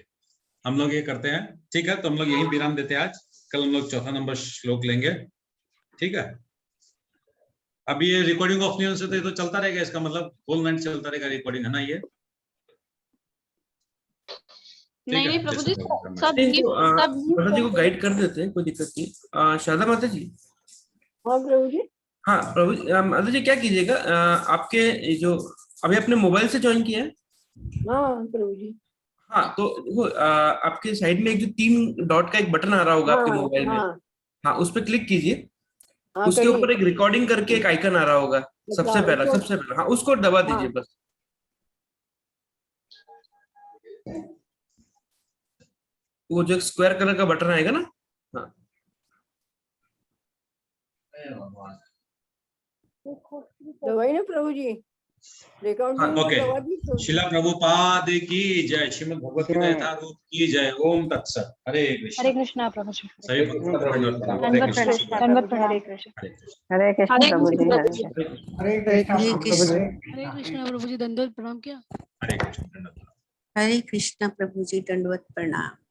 हम लोग ये करते हैं। ठीक है, तो हम लोग यही विराम देते हैं आज। कल हम लोग चौथा नंबर श्लोक लेंगे। ठीक है, अभी ये रिकॉर्डिंग ऑफ नहीं हो सकते तो चलता रहेगा, इसका मतलब होल नाइट चलता रहेगा रिकॉर्डिंग, है ना? ये नहीं प्रभु जी, सब माता जी को गाइड कर देते हैं, कोई दिक्कत नहीं। शारदा माता जी। हाँ प्रभु जी। हाँ प्रभु जी, माता जी क्या कीजिएगा, आपके जो अभी अपने मोबाइल से ज्वाइन किया है? हाँ प्रभु जी। हाँ, तो देखो आपके साइड में एक जो 3 डॉट का एक बटन आ रहा होगा आपके मोबाइल में, हाँ उस पर क्लिक कीजिए। उसके ऊपर एक रिकॉर्डिंग करके एक आइकन आ रहा होगा, सबसे पहला, हाँ उसको दबा दीजिए बस। वो जो स्क्वायर कलर का बटन आएगा ना, हाँ दवाई ना प्रभु जी। ओके, शिला प्रभुपाद की जय, श्रीमद् भगवत गीता यथारूप की जय। ओम तत्सत। हरे कृष्ण। हरे कृष्ण प्रभु जी। सभी भक्तों को दंडवत प्रणाम। हरे कृष्ण। हरे कृष्ण। हरे कृष्ण। हरे कृष्ण प्रभु जी। हरे कृष्ण प्रभु जी, दंडवत प्रणाम किया। हरे कृष्ण। हरे कृष्ण प्रभु जी, दंडवत प्रणाम।